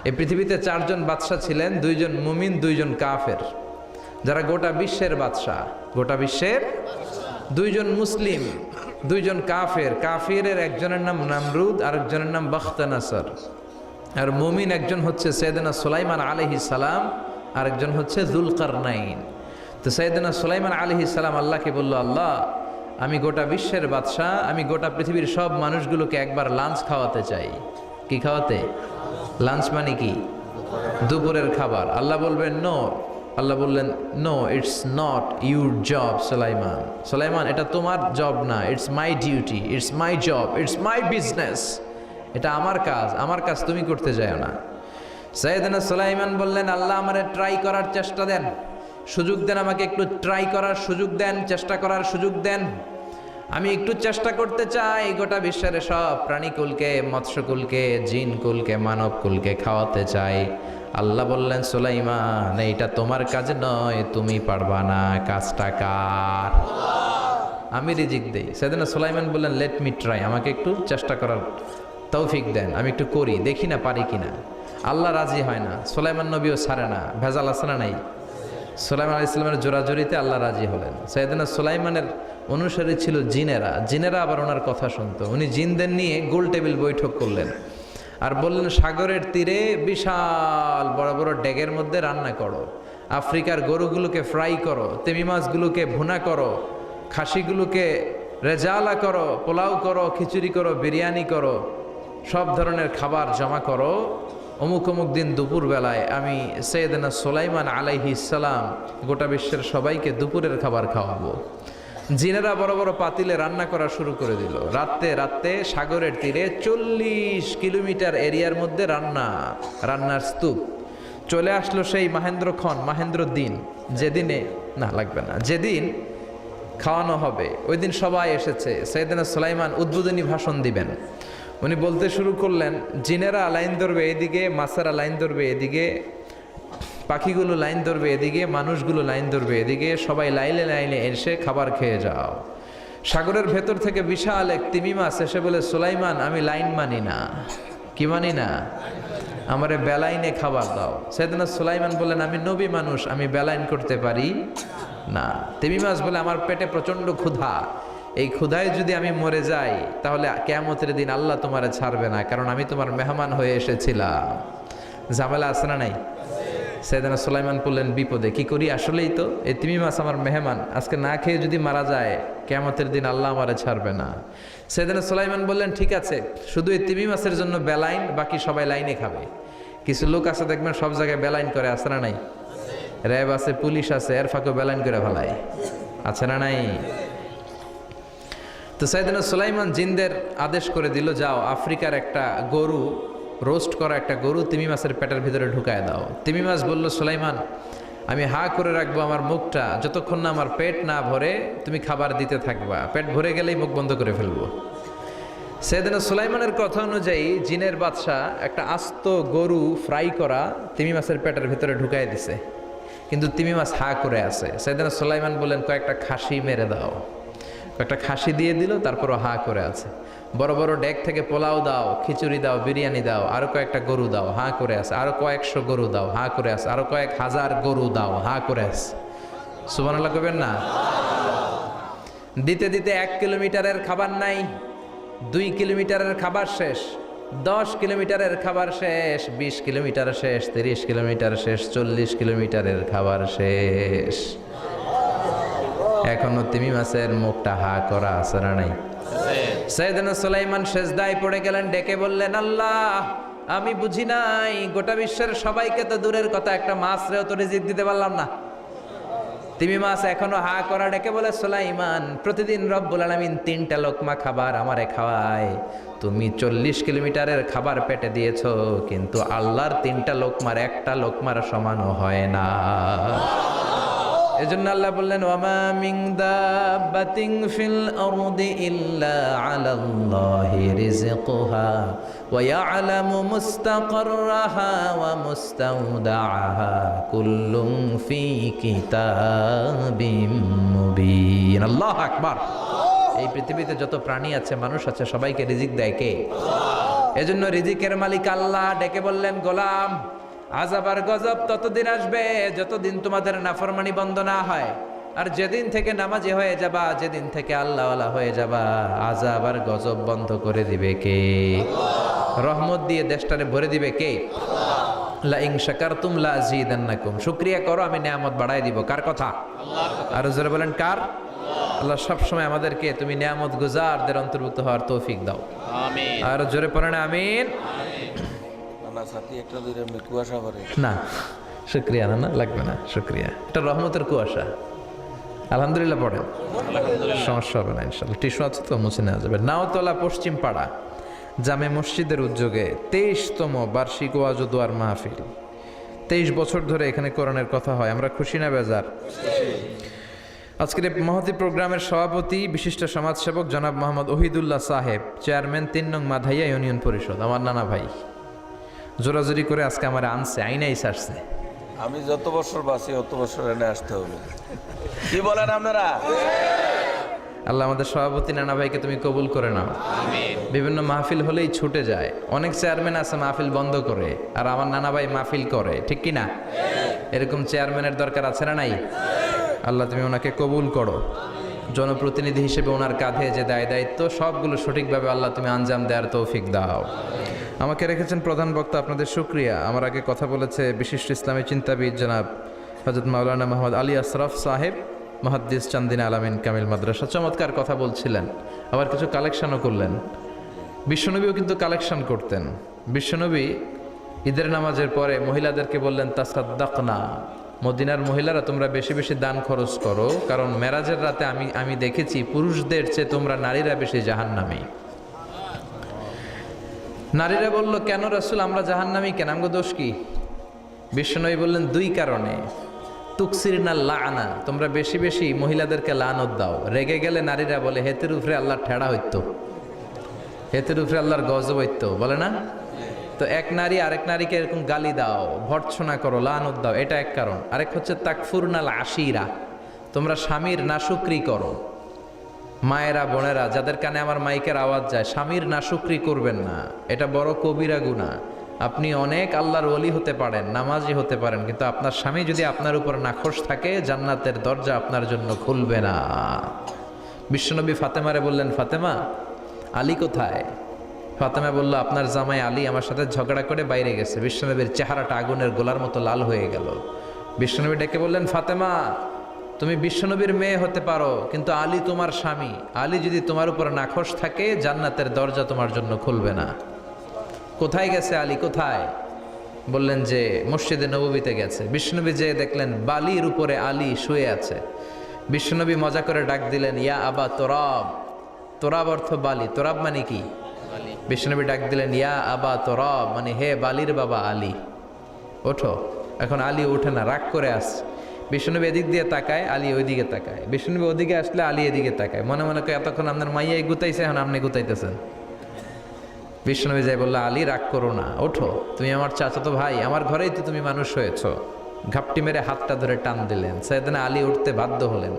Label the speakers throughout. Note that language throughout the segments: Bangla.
Speaker 1: এই পৃথিবীতে চারজন বাদশাহ ছিলেন, দুইজন মুমিন, দুইজন কাফের, যারা গোটা বিশ্বের বাদশাহ। গোটা বিশ্বের দুইজন মুসলিম, দুইজন কাফের। কাফিরের একজনের নাম নামরুদ, আরেকজনের নাম বখতানাসর। আর মুমিন একজন হচ্ছে সৈয়দনা সুলাইমান আলাইহিস সালাম, আরেকজন হচ্ছে যুলকারনাইন। তো সৈয়দনা সুলাইমান আলাইহিস সালাম আল্লাহকে বলল, আল্লাহ, আমি গোটা বিশ্বের বাদশাহ, আমি গোটা পৃথিবীর সব মানুষগুলোকে একবার লাঞ্চ খাওয়াতে চাই। কি খাওয়াতে? লাঞ্চ মানে কি? দুপুরের খাবার। আল্লাহ বলবেন নো। আল্লাহ বললেন, no, it's not your job Sulaiman. Sulaiman, এটা তোমার জব না, it's my duty, it's my job, it's my business. এটা আমার কাজ, আমার কাজ তুমি করতে যাও না। সাইয়েদনা সুলাইমান বললেন, আল্লাহ, আমারে ট্রাই করার চেষ্টা দেন, সুযোগ দেন, আমাকে একটু ট্রাই করার সুযোগ দেন, চেষ্টা করার সুযোগ দেন। আমি একটু চেষ্টা করতে চাই গোটা বিশ্বের সব প্রাণীকুলকে, মৎস্যকুলকে, জিনকুলকে, মানবকুলকে খাওয়াতে চাই। আল্লাহ বললেন, সুলাইমান, এইটা তোমার কাজ নয়, তুমি পারবা না, কাজটা কার? আমি রিজিক দেই। সেদিন সুলাইমান বললেন, লেট মি ট্রাই, আমাকে একটু চেষ্টা করার তৌফিক দেন, আমি একটু করি, দেখি না পারি কিনা। আল্লাহ রাজি হয় না, সুলাইমান নবীও ছাড়ে না। ভেজাল আছে না নাই? সুলাইমান আলাইহিস সালামের জোরাজোরিতে আল্লাহ রাজি হলেন। সাইয়েদনা সুলাইমানের অনুসারী ছিল জিনেরা। জিনেরা আবার ওনার কথা শুনতো। উনি জিনদের নিয়ে গোল টেবিল বৈঠক করলেন আর বললেন, সাগরের তীরে বিশাল বড় বড় ডেগের মধ্যে রান্না করো, আফ্রিকার গরুগুলোকে ফ্রাই করো, তিমি মাছগুলোকে ভুনা করো, খাসিগুলোকে রেজালা করো, পোলাও করো, খিচুড়ি করো, বিরিয়ানি করো, সব ধরনের খাবার জমা করো। অমুক অমুক দিন দুপুরবেলায় আমি সৈয়দনা সুলাইমান আলাইহিস সালাম গোটা বিশ্বের সবাইকে দুপুরের খাবার খাওয়াবো। জিনেরা বড় বড় পাতিলে রান্না করা শুরু করে দিল। রাতে রাতে সাগরের তীরে 40 কিলোমিটার এরিয়ার মধ্যে রান্নার স্তূপ। চলে আসলো সেই মাহেন্দ্র দিন, যেদিনে না লাগবে না, যেদিন খাওয়ানো হবে ওই দিন সবাই এসেছে। সৈয়দনা সুলাইমান উদ্বোধনী ভাষণ দিবেন। উনি বলতে শুরু করলেন, জিনেরা লাইন ধরবে এদিকে, মাছেরা লাইন ধরবে এদিকে, পাখিগুলো লাইন ধরবে এদিকে, মানুষগুলো লাইন ধরবে এদিকে, সবাই লাইনে লাইনে এসে খাবার খেয়ে যাও। সাগরের ভেতর থেকে বিশাল এক তিমি মাছ এসে বলে, সুলাইমান, আমি লাইন মানি না। কি মানি না? আমারে বেলাইনে খাবার দাও। সৈয়দনা সুলাইমান বললেন, আমি নবী মানুষ, আমি বেলাইন করতে পারি না। তিমি মাছ বলে, আমার পেটে প্রচণ্ড ক্ষুধা, এই ক্ষুধায় যদি আমি মরে যাই তাহলে কিয়ামতের দিন আল্লাহ তোমারে ছাড়বে না, কারণ আমি তোমার মেহমান হয়ে এসেছিলাম। ঝামেলা আছে না নাই? সৈয়দনা সুলাইমান বললেন, বিপদে কি করি? আসলেই তো এই তিমি মাছ আমার মেহমান, আজকে না খেয়ে যদি মারা যায় কিয়ামতের দিন আল্লাহ আমারে ছাড়বে না। সৈয়দনা সুলাইমান বললেন, ঠিক আছে, শুধু এই তিমি মাছের জন্য বেলাইন, বাকি সবাই লাইনে খাবে। কিছু লোক আছে দেখবেন সব জায়গায় বেলাইন করে, আছে না নাই? র্যাব আছে, পুলিশ আছে, এর ফাঁকে বেলাইন করে ফেলায়, আছে না নাই? তো সাইয়েদনা সুলাইমান জিনদের আদেশ করে দিল, যাও আফ্রিকার একটা গরু, রোস্ট করা একটা গরু তিমি মাছের পেটের ভিতরে ঢুকায় দাও। তিমি মাছ বলল, সুলাইমান, আমি হা করে রাখবো আমার মুখটা, যতক্ষণ না আমার পেট না ভরে তুমি খাবার দিতে থাকবা, পেট ভরে গেলেই মুখ বন্ধ করে ফেলবো। সাইয়েদনা সুলাইমানের কথা অনুযায়ী জিনের বাদশা একটা আস্ত গরু ফ্রাই করা তিমি মাছের পেটের ভিতরে ঢুকাই দিছে, কিন্তু তিমি মাছ হা করে আছে। সাইয়েদনা সুলাইমান বললেন, কয়েকটা খাসি মেরে দাও। একটা খাসি দিয়ে দিল, তারপরও হা করে আছে। বড় বড় ডেক থেকে পোলাও দাও, খিচুড়ি দাও, বিরিয়ানি দাও, আরো কয়েকটা গরু দাও, হা করে আছে। আরো কয়েকশো গরু দাও, হা করে আছে। আরো কয়েক হাজার গরু দাও, হা করে আছে। সুবহানাল্লাহ কইবেন না? দিতে দিতে 1 কিলোমিটারের খাবার নাই, 2 কিলোমিটারের খাবার শেষ, 10 কিলোমিটারের খাবার শেষ, 20 কিলোমিটার শেষ, 30 কিলোমিটার শেষ, 40 কিলোমিটারের খাবার শেষ। এখনো তিমি মাছের মুখটা হা করা আছে না নাই? সাইয়েদনা সুলাইমান সেজদায় পড়ে গেলেন, ডেকে বললেন, আল্লাহ, আমি বুঝি নাই, গোটা বিশ্বের সবাইকে তো দূরের কথা, একটা মাছরেও তো রিজিক দিতে পারলাম না। তিমি মাছ এখনো হা করা, ডেকে বলে, সুলাইমান, প্রতিদিন রব্বুল আলামিন 3টা লোকমা খাবার আমারে খাওয়ায়, তুমি 40 কিলোমিটারের খাবার পেটে দিয়েছো, কিন্তু আল্লাহর 3টা লোকমার একটা লোকমার সমানও হয় না। এজন্য আল্লাহ বললেন, ওয়ামা মিন দাব্বাতিন ফিল আরদি ইল্লা আলাল্লাহি রিজকুহা ওয়া ইয়ালামু মুস্তাকাররাহা ওয়া মুস্তাওদাআহা কুল্লুন ফি কিতাবিম মুবিন। আল্লাহু আকবার। এই পৃথিবীতে যত প্রাণী আছে, মানুষ আছে, সবাইকে রিজিক দেয় কে? এজন্য রিজিকের মালিক আল্লাহ ডেকে বললেন, গোলাম আযাব আর গজব ততদিন আসবে যতদিন তোমাদের নাফরমানি বন্ধ না হয়। আর যেদিন থেকে নামাজি হয়ে যাবা, যেদিন থেকে আল্লাহওয়ালা হয়ে যাবা, আযাব আর গজব বন্ধ করে দিবে কে? রহমত দিয়ে দেশটারে ভরে দিবে কে? লা ইন শাকারতুম লা আযীদান্নাকুম। শুকরিয়া করো, আমি নিয়ামত বাড়াই দিব। কার কথা? আর জোরে বলেন কার? আল্লাহ সব সময় আমাদেরকে তুমি নিয়ামত গুজারদের অন্তর্ভুক্ত হওয়ার তৌফিক দাও, আমিন। আর জোরে পড়েন আমিন। না শুকরিয়া না লাগবে না, শুকরিয়া। এটা রহমতের কুয়াশা। আলহামদুলিল্লাহ পড়েন, সমস্যা হবে না ইনশাআল্লাহ। টিস্যু আছে তো, মুছে নেওয়া যাবে। নাওতলা পশ্চিম পাড়া জামে মসজিদের উদ্যোগে 23তম বার্ষিক ওয়াজ ও দোয়ার মাহফিল। 23 বছর ধরে এখানে কোরআনের কথা হয়। আমরা খুশি না বেজার? আজকের এই মহতী প্রোগ্রামের সভাপতি বিশিষ্ট সমাজসেবক জনাব মোহাম্মদ ওহিদুল্লাহ সাহেব, চেয়ারম্যান 3 নং মাধাইয়া ইউনিয়ন পরিষদ, আমার নানা ভাই। জোরাজোরি করে আজকে আমার আনছে, আইনাই সারছে।
Speaker 2: আমি যত বছর বাঁচি অত বছর এনে আসতে হবে। কি বলেন আপনারা?
Speaker 1: আল্লাহ আমাদের সভাপতি নানা ভাইকে তুমি কবুল করে নাও, আমিন। বিভিন্ন মাহফিল হলেই ছুটে যায়। অনেক চেয়ারম্যান আছে মাহফিল বন্ধ করে, আর আমার নানা ভাই মাহফিল করে, ঠিক কি না? এরকম চেয়ারম্যানের দরকার আছে না নাই? আল্লাহ তুমি ওনাকে কবুল করো। জনপ্রতিনিধি হিসেবে ওনার কাঁধে যে দায়িত্ব, সবগুলো সঠিকভাবে আল্লাহ তুমি আঞ্জাম দেওয়ার তৌফিক দাও। আমাকে রেখেছেন প্রধান বক্তা, আপনাদের শুকরিয়া। আমার আগে কথা বলেছে বিশিষ্ট ইসলামী চিন্তাবিদ জনাব হযরত মাওলানা মোহাম্মদ আলী আশরাফ সাহেব, মুহাদ্দিস চান্দিনা আলামিন কামিল মাদ্রাসা। চমৎকার কথা বলছিলেন, আবার কিছু কালেকশনও করলেন। বিশ্বনবীও কিন্তু কালেকশন করতেন। বিশ্বনবী ঈদের নামাজের পরে মহিলাদেরকে বললেন, তাসাদ্দাকনা, মদিনার মহিলারা তোমরা বেশি বেশি দান খরচ করো, কারণ মেরাজের রাতে আমি দেখেছি পুরুষদের চেয়ে তোমরা নারীরা বেশি জাহান্নামী। নারীরা বলল, কেন রাসূল, আমরা জাহান্নামী কেন, আমগো দোষ কি? বিশ্বনবী বললেন, 2 কারণে। তুকসিরনা লাআনা, তোমরা বেশি বেশি মহিলাদেরকে লানত দাও। রেগে গেলে নারীরা বলে, হেতের উপরে আল্লাহর ঠেড়া হইতো, হেতের উপরে আল্লাহর গজব হইতো, বলে না? তো এক নারী আরেক নারীকে এরকম গালি দাও, ভর্ৎসনা করো, লানত দাও, এটা এক কারণ। আরেক হচ্ছে তাকফুরনাল আশিরা, তোমরা স্বামীর নাশুকরি করো। মায়েরা বোনেরা যাদের কানে আমার মাইকের আওয়াজ যায়, স্বামীর নাশুকরি করবেন না, এটা বড় কবিরা গুনাহ। আপনি অনেক আল্লাহর ওলি হতে পারেন, নামাজি হতে পারেন, কিন্তু আপনার স্বামী যদি আপনার উপর নাখোশ থাকে, জান্নাতের দরজা আপনার জন্য খুলবে না। বিশ্বনবী ফাতেমারে বললেন, ফাতেমা, আলী কোথায়? ফাতেমা বলল, আপনার জামাই আলী আমার সাথে ঝগড়া করে বাইরে গেছে। বিশ্বনবীর চেহারাটা আগুনের গোলার মতো লাল হয়ে গেল। বিশ্বনবী ডেকে বললেন, ফাতেমা, তুমি বিশ্বনবীর মেয়ে হতে পারো, কিন্তু আলী তোমার স্বামী। আলী যদি তোমার উপর নাখোশ থাকে, জান্নাতের দরজা তোমার জন্য খুলবে না। কোথায় গেছে আলী, কোথায়? বললেন যে মসজিদে নববীতে গেছে। বিশ্বনবী যে দেখলেন বালির উপরে আলী শুয়ে আছে। বিশ্বনবী মজা করে ডাক দিলেন, ইয়া আবা তোরাব। তোরাব অর্থ বালি, তোরাব মানে কি? বিশ্বনবী ডাক দিলেন, ইয়া আবা তোরাব, মানে হে বালির বাবা আলী, ওঠো। এখন আলী ওঠে না, রাগ করে আসছে। বিশ্বনবী এদিক দিয়ে তাকায়, আলী ওইদিকে তাকায়। বিশ্বনবী ওদিকে আসলে আলী এদিকে তাকায়। মনে মনে করে, এতক্ষণ আপনার মাইয়াই গুতাইছে, এখন আপনি গুতাইতেছেন। বিশ্বনবী যাই বললো, আলী রাগ করো না, ওঠো, তুমি আমার চাচাতো ভাই, আমার ঘরেই তো তুমি মানুষ হয়েছ। ঘাপটি মেরে হাতটা ধরে টান দিলেন। সাইয়েদনা আলী উঠতে বাধ্য হলেন।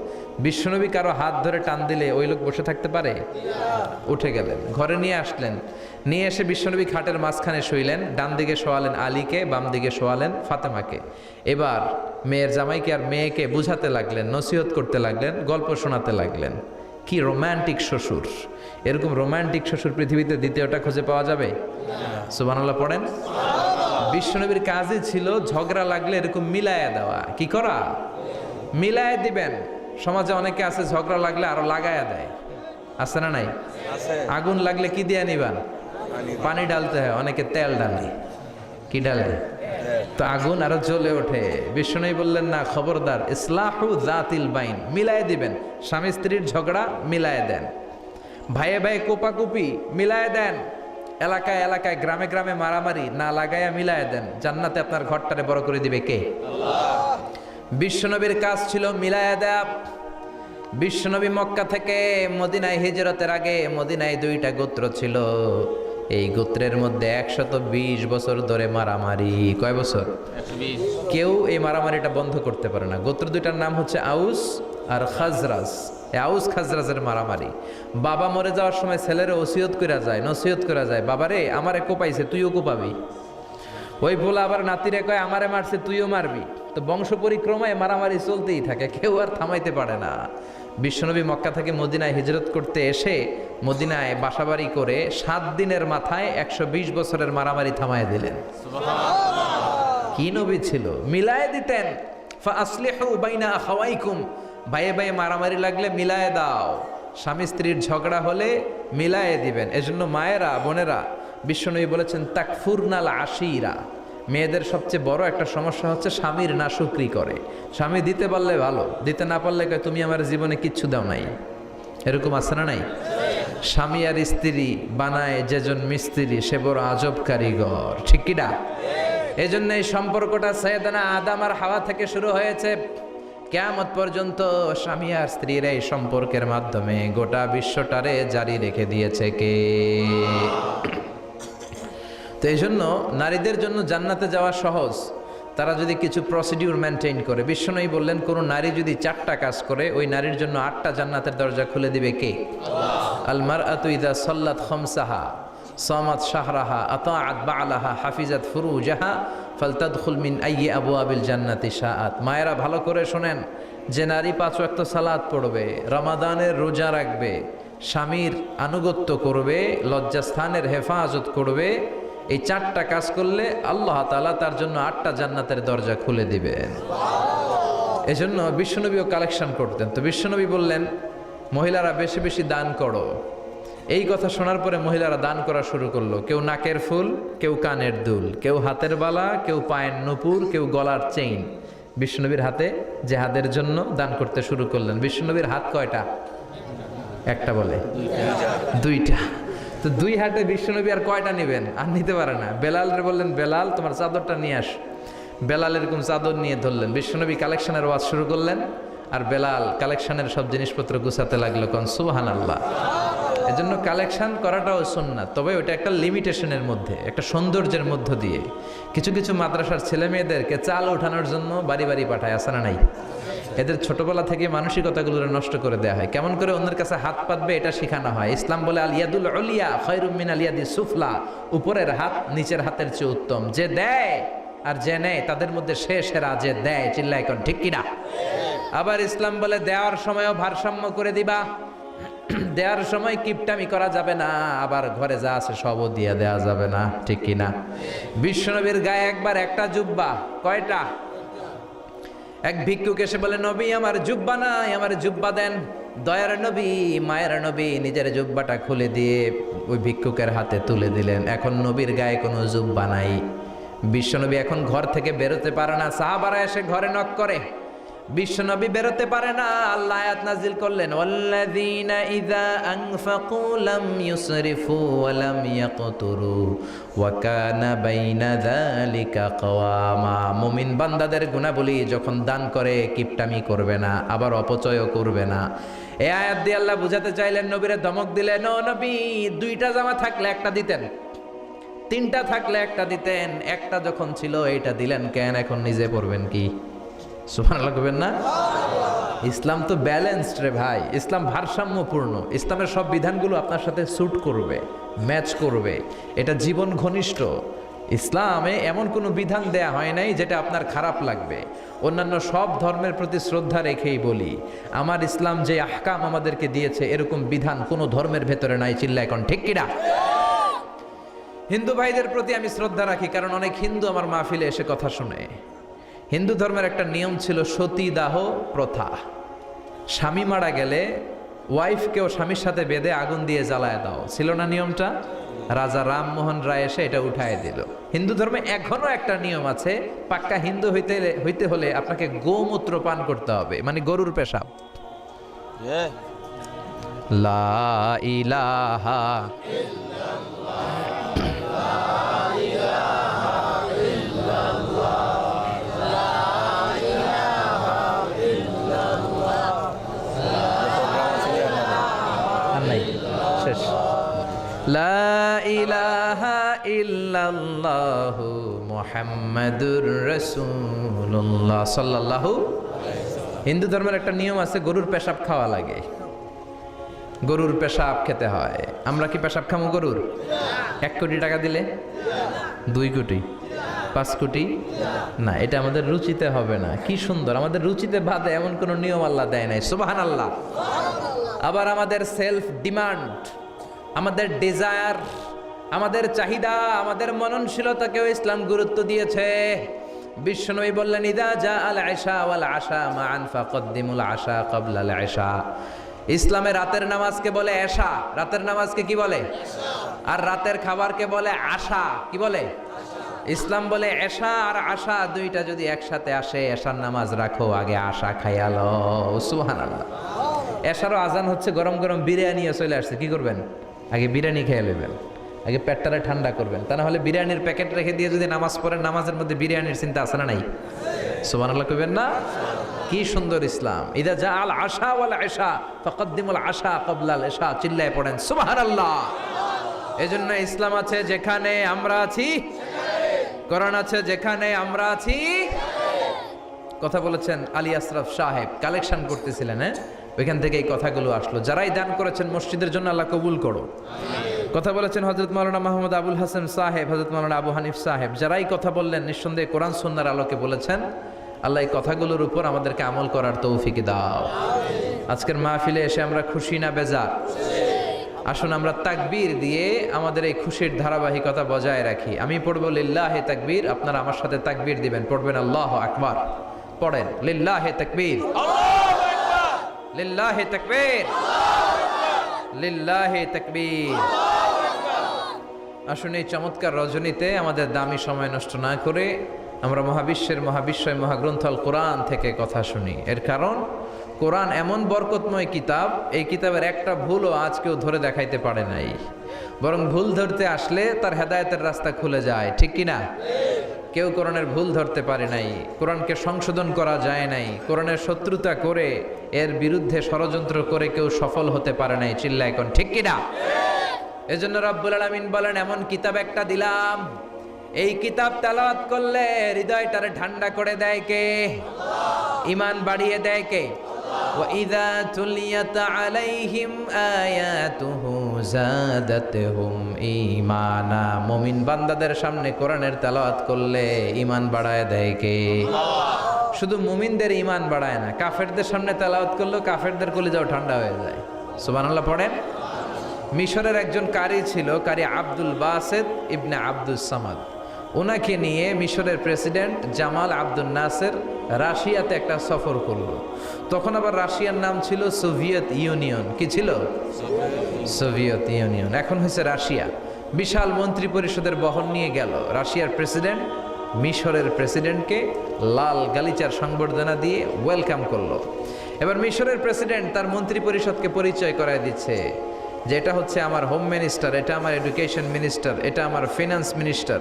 Speaker 1: বিশ্বনবী কারো হাত ধরে টান দিলে ওই লোক বসে থাকতে পারে? উঠে গেলেন, ঘরে নিয়ে আসলেন। নিয়ে এসে বিশ্বনবী খাটের মাঝখানে শুইলেন। ডান দিকে শোয়ালেন আলীকে, বাম দিকে শোয়ালেন ফাতেমাকে। এবার মেয়ের জামাইকে আর মেয়েকে বুঝাতে লাগলেন, নসিহত করতে লাগলেন, গল্প শোনাতে লাগলেন। কি রোম্যান্টিক শ্বশুর! এরকম রোম্যান্টিক শ্বশুর পৃথিবীতে দ্বিতীয়টা খুঁজে পাওয়া যাবে? সুবহানাল্লাহ পড়েন। বিশ্বনবীর কাজই ছিল ঝগড়া লাগলে এরকম মিলায়া দেওয়া। কি করা? মিলায়া দিবেন। সমাজে অনেকে আছে ঝগড়া লাগলে আরো লাগায়া দেয়, আছে না নাই? আগুন লাগলে কি দিয়ে নিবান? পানি ডালতে হয়, অনেকে তেল ডালে। কি ডালে? তো আগুন আরো জ্বলে ওঠে। বিশ্বনবী বললেন, না, খবরদার, ইসলাহু যাতিল বাইন, মিলায় দিবেন। স্বামী স্ত্রীর ঝগড়া মিলায় দেন, ভাইয়ে ভাইয়ে কোপাকুপি মিলায় দেন, এলাকায় এলাকায় গ্রামে গ্রামে মারামারি না লাগাইয়া মিলায় দেন। জান্নাতে আপনার ঘরটারে বড় করে দিবে কে? আল্লাহ। বিশ্বনবীর কাজ ছিল মিলায় দেয়া। বিশ্বনবী মক্কা থেকে মদিনায় হিজরতের আগে মদিনায় 2টা গোত্র ছিল। এই গোত্রের মধ্যে 120 বছর ধরে মারামারি। কয় বছর? 120। কেউ এই মারামারিটা বন্ধ করতে পারে না। গোত্র 2টার নাম হচ্ছে আউস আর খাজরাজ। আউস খাজরাজের মারামারি। বাবা মরে যাওয়ার সময় ছেলেরা ওসিয়ত করা যায়, নসিহত করা যায়, বাবারে আমারে কোপাইছে তুইও কোপাবি। ওই বলে আবার নাতিরে কয় আমারে মারছে তুইও মারবি। তো বংশ পরিক্রমায় মারামারি চলতেই থাকে, কেউ আর থামাইতে পারে না। বিশ্বনবী মক্কা থেকে মদিনায় হিজরত করতে এসে মদিনায় বাসাবাড়ি করে 7 দিনের মাথায় 120 বছরের মারামারি থামায় দিলেন। কি নবী ছিল, মিলায়ে দিতেন। ফাসলিহু বাইনা আখাওয়াইকুম, ভাইয়ে ভাইয়ে মারামারি লাগলে মিলায়ে দাও। স্বামী স্ত্রীর ঝগড়া হলে মিলায়ে দিবেন। এজন্য মায়েরা বোনেরা, বিশ্বনবী বলেছেন তাকফুরনাল আশিরা, মেয়েদের সবচেয়ে বড় একটা সমস্যা হচ্ছে স্বামীর নাশুকরি করে। স্বামী দিতে পারলে ভালো, দিতে না পারলে কয় তুমি আমার জীবনে কিচ্ছু দাও নাই। এরকম আছে না নাই? স্বামী আর স্ত্রী বানায় যেজন মিস্ত্রি সে বড় আজব কারিগর, ঠিক কিনা? এই জন্য এই সম্পর্কটা সাইয়েদানা আদম আর হাওয়া থেকে শুরু হয়েছে। কিয়ামত পর্যন্ত স্বামী আর স্ত্রীর এই সম্পর্কের মাধ্যমে গোটা বিশ্বটারে জারি রেখে দিয়েছে কে? তো এই জন্য নারীদের জন্য জান্নাতে যাওয়া সহজ, তারা যদি কিছু প্রসিডিউর মেনটেন করে। বিশ্বনবী বললেন কোন নারী যদি 4টা কাজ করে ওই নারীর জন্য 8টা জান্নাতের দরজা খুলে দিবে কে? আল মারআতু ইযা সাল্লাত খামসাহা সামাত শাহরাহা আতাআত বা'লাহা হাফিজাত ফুরুজাহা ফালতাদখুল মিন আইয়ি আবওয়াবিল জান্নাতি শাআত। মায়েরা ভালো করে শোনেন, যে নারী 5 ওয়াক্ত সালাত পড়বে, রমাদানের রোজা রাখবে, স্বামীর আনুগত্য করবে, লজ্জাস্থানের হেফাজত করবে, এই 4টা কাজ করলে আল্লাহ তাআলা তার জন্য 8টা জান্নাতের দরজা খুলে দিবেন। এজন্য বিশ্বনবীও কালেকশন করতেন। তো বিশ্বনবী বললেন মহিলারা বেশি বেশি দান করো। এই কথা শোনার পরে মহিলারা দান করা শুরু করলো। কেউ নাকের ফুল, কেউ কানের দুল, কেউ হাতের বালা, কেউ পায়ের নূপুর, কেউ গলার চেইন বিশ্বনবীর হাতে জেহাদের জন্য দান করতে শুরু করলেন। বিশ্বনবীর হাত কয়টা? একটা বলে 2টা। তো 2 হাতে বিশ্বনবী আর কয়টা নেবেন? আর নিতে পারে না। বেলালরে বললেন বেলাল তোমার চাদরটা নিয়ে আস। বেলাল এরকম চাদর নিয়ে ধরলেন। বিশ্বনবী কালেকশনের ওয়াজ শুরু করলেন আর বেলাল কালেকশনের সব জিনিসপত্র গুছাতে লাগলো। কোন সুবহানাল্লাহ। এজন্য কালেকশন করাটাও সুন্নাত, তবে ওটা একটা লিমিটেশনের মধ্যে, একটা সৌন্দর্যের মধ্য দিয়ে। কিছু কিছু মাদ্রাসার ছেলে মেয়েদেরকে চাল ওঠানোর জন্য বাড়ি বাড়ি পাঠায়, আসে না নাই? এদের ছোটবেলা থেকে মানসিকতাগুলো নষ্ট করে দেওয়া হয়। কেমন করে অন্যের কাছে হাত পাতবে এটা শেখানো হয়। ইসলাম বলে আল ইয়াদুল উলিয়া খায়রুম মিনাল ইয়াদি সুফলা, উপরের হাত নিচের হাতের চেয়ে উত্তম। যে দেয় আর যে নেয় তাদের মধ্যে সে সেরা যে দেয়। চিল্লায় কোন ঠিক কিনা? আবার ইসলাম বলে দেওয়ার সময়ও ভারসাম্য করে দিবা, দেওয়ার সময় কিপটামি করা যাবে না, আবার ঘরে যা আছে সবও দিয়ে দেওয়া যাবে না, ঠিক কিনা? বিশ্বনবীর গায়ে একবার একটা জুব্বা, কয়টা? এক ভিক্ষুক এসে বলে নবী আমার জুব্বা নাই, আমার জুব্বা দেন। দয়ার নবী মায়ের নবী নিজের জুব্বাটা খুলে দিয়ে ওই ভিক্ষুকের হাতে তুলে দিলেন। এখন নবীর গায়ে কোনো জুব্বা নাই। বিশ্বনবী এখন ঘর থেকে বেরোতে পারে না। সাহাবারা এসে ঘরে নক করে, বিশ্বনবী বেরোতে পারে না। আল্লাহ আয়াত নাজিল করলেন ওয়াল্লাযীনা ইযা আনফাকু লাম ইউসরিফু ওয়া লাম ইয়াকতুরু ওয়া কানা বাইনা যালিকা কওয়ামা। মুমিন বান্দাদের গুণাবলী যখন দান করে কিপটামি করবে না, আবার অপচয়ও করবে না। এই আয়াত দিয়ে আল্লাহ বুঝাতে চাইলেন, নবীরে ধমক দিলেন, ও নবী 2টা জামা থাকলে একটা দিতেন, 3টা থাকলে একটা দিতেন, একটা যখন ছিল এইটা দিলেন কেন? এখন নিজে পড়বেন কি? সুবহানাল্লাহ কইবেন না? ইসলাম তো ব্যালেন্সড রে ভাই, ইসলাম ভারসাম্যপূর্ণ। ইসলামের সব বিধানগুলো আপনার সাথে স্যুট করবে, ম্যাচ করবে, এটা জীবন ঘনিষ্ঠ। ইসলামে এমন কোনো বিধান দেয়া হয় নাই যেটা আপনার খারাপ লাগবে। অন্যান্য সব ধর্মের প্রতি শ্রদ্ধা রেখেই বলি, আমার ইসলাম যে আহকাম আমাদেরকে দিয়েছে এরকম বিধান কোনো ধর্মের ভেতরে নাই। চিল্লা এখন ঠিক কিনা? হিন্দু ভাইদের প্রতি আমি শ্রদ্ধা রাখি, কারণ অনেক হিন্দু আমার মাহফিলে এসে কথা শুনে। হিন্দু ধর্মের একটা নিয়ম ছিল সতীদাহ প্রথা। স্বামী মারা গেলে ওয়াইফকেও স্বামীর সাথে বেঁধে আগুন দিয়ে জ্বালায় দাও, ছিল না নিয়মটা? রাজা রামমোহন রায় এসে এটা উঠায় দিল। হিন্দু ধর্মে এখনো একটা নিয়ম আছে, পাক্কা হিন্দু হইতে হলে আপনাকে গোমূত্র পান করতে হবে, মানে গরুর পেশাব। লা ইলাহা শেষ। লা ইলাহা ইল্লাল্লাহু মুহাম্মাদুর রাসূলুল্লাহ সাল্লাল্লাহু। হিন্দু ধর্মের একটা নিয়ম আছে, গরুর পেশাব খাওয়া লাগে, গরুর পেশাব খেতে হয়। আমরা কি পেশাব খামো গরুর? 1 কোটি টাকা দিলে? 2 কোটি? 5 কোটি? না, এটা আমাদের রুচিতে হবে না। কি সুন্দর, আমাদের রুচিতে বাদে এমন কোন নিয়ম আল্লাহ দেয় নাই। সুবহানাল্লাহ। আবার আমাদের সেলফ ডিমান্ড, আমাদের ডিজায়ার, আমাদের চাহিদা, আমাদের মননশীলতাকেও ইসলাম গুরুত্ব দিয়েছে। বিশ্বনবী বললেন, ইদা জা আল আশা ওয়াল আশা মান ফাকদ্দিমুল আশা ক্বাবলা আল আশা। ইসলামে রাতের নামাজকে বলে এশা, রাতের নামাজকে কি বলে? আর রাতের খাবারকে বলে আশা, কি বলে? ইসলাম বলে এশা আর আশা দুইটা যদি একসাথে আসে, এশার নামাজ রাখো, আগে আশা খাইয়ালো। সুবহানাল্লাহ। এশারও আজান হচ্ছে, গরম গরম বিরিয়ানিও চলে আসছে, কি করবেন? আগে বিরিয়ানি খেয়ে নেবেন, আগে পেটটারে ঠান্ডা করবেন। তা না হলে বিরিয়ানির প্যাকেট রেখে দিয়ে যদি নামাজ পড়েন, নামাজের মধ্যে বিরিয়ানির চিন্তা আছে না নাই? সুবহানাল্লাহ কইবেন না? কি সুন্দর ইসলাম। ইদা জা আল আশা ওয়াল আশা ফাকদ্দিমুল আশা ক্বাবলা আল আশা। চিল্লায় পড়েন সুবহানাল্লাহ। এজন্য ইসলাম আছে যেখানে আমরা আছি, কোরআন আছে যেখানে আমরা আছি। কথা বলেছেন আলী আশরাফ সাহেব, কালেকশন করতেছিলেন, ওইখান থেকে এই কথাগুলো আসলো। যারাই দান করেছেন মসজিদের জন্য আল্লাহ কবুল করো। কথা বলেছেন হযরত মাওলানা মাহমুদ আবুল হাসান সাহেব, হযরত মাওলানা আবু হানিফ সাহেব। যারাই কথা বললেন নিঃসন্দেহে কোরআন সুন্নাহর আলোকে বলেছেন। আল্লাহ এই কথাগুলোর উপর আমাদেরকে আমল করার তৌফিক দাও। আজকের মাহফিলে এসে আমরা খুশি না বেজার? আসুন আমরা তাকবীর দিয়ে আমাদের এই খুশির ধারাবাহিকতা বজায় রাখি। আমি পড়ব লিল্লাহে তাকবীর, আপনারা আমার সাথে তাকবীর দিবেন। পড়বেন আল্লাহু আকবার। পড়েন লিল্লাহে তাকবীর, লিল্লাহে তাকবীর, লিল্লাহে তাকবীর। আসুন এই চমৎকার রজনীতে আমাদের দামি সময় নষ্ট না করে আমরা মহাবিশ্বের মহাবিশ্বয় মহাগ্রন্থ আল কোরআন থেকে কথা শুনি। এর কারণ কোরআন এমন বরকতময় কিতাব, এই কিতাবের একটা ভুলও আজ কেউ ধরে দেখাইতে পারে নাই। বরং ভুল ধরতে আসলে তার হেদায়েতের রাস্তা খুলে যায়, ঠিক কিনা? কেউ কোরআনের ভুল ধরতে পারে নাই, কোরআনকে সংশোধন করা যায় নাই, কোরআনের শত্রুতা করে এর বিরুদ্ধে ষড়যন্ত্র করে কেউ সফল হতে পারে নাই। চিল্লায় কোন ঠিক কিনা? এজন্য রব্বুল আলামিন বলেন, এমন কিতাব একটা দিলাম, এই কিতাব তেলাওয়াত করলে হৃদয়টারে ঠান্ডা করে দেয় কে? ঈমান বাড়িয়ে দেয় কে? ওয়াইযা তুলিয়াত আলাইহিম আয়াতুহু যাদাতহুম ঈমানা। মুমিন বান্দাদের সামনে কোরআনের তেলাওয়াত করলে ঈমান বাড়ায় দেয় কে? শুধু মুমিনদের ঈমান বাড়ায় না, কাফেরদের সামনে তেলাওয়াত করলেও কাফেরদের কলিজাও ঠান্ডা হয়ে যায়। সুবহানাল্লাহ পড়েন। মিশরের একজন কারি ছিল, কারি আব্দুল বাসেত ইবনে আব্দুস সামাদ। ওনাকে নিয়ে মিশরের প্রেসিডেন্ট জামাল আব্দুল নাসের রাশিয়াতে একটা সফর করলো। তখন আবার রাশিয়ার নাম ছিল সোভিয়েত ইউনিয়ন। কি ছিল? Soviet union. এখন হয়েছে রাশিয়া। বিশাল মন্ত্রী পরিষদের বহন নিয়ে গেল। রাশিয়ার প্রেসিডেন্ট মিশরের প্রেসিডেন্টকে লাল গালিচার সংবর্ধনা দিয়ে ওয়েলকাম করলো। এবার মিশরের প্রেসিডেন্ট তার মন্ত্রী পরিষদকে পরিচয় করায় দিচ্ছে যে এটা হচ্ছে আমার হোম মিনিস্টার, এটা আমার এডুকেশন মিনিস্টার, এটা আমার ফিনান্স মিনিস্টার।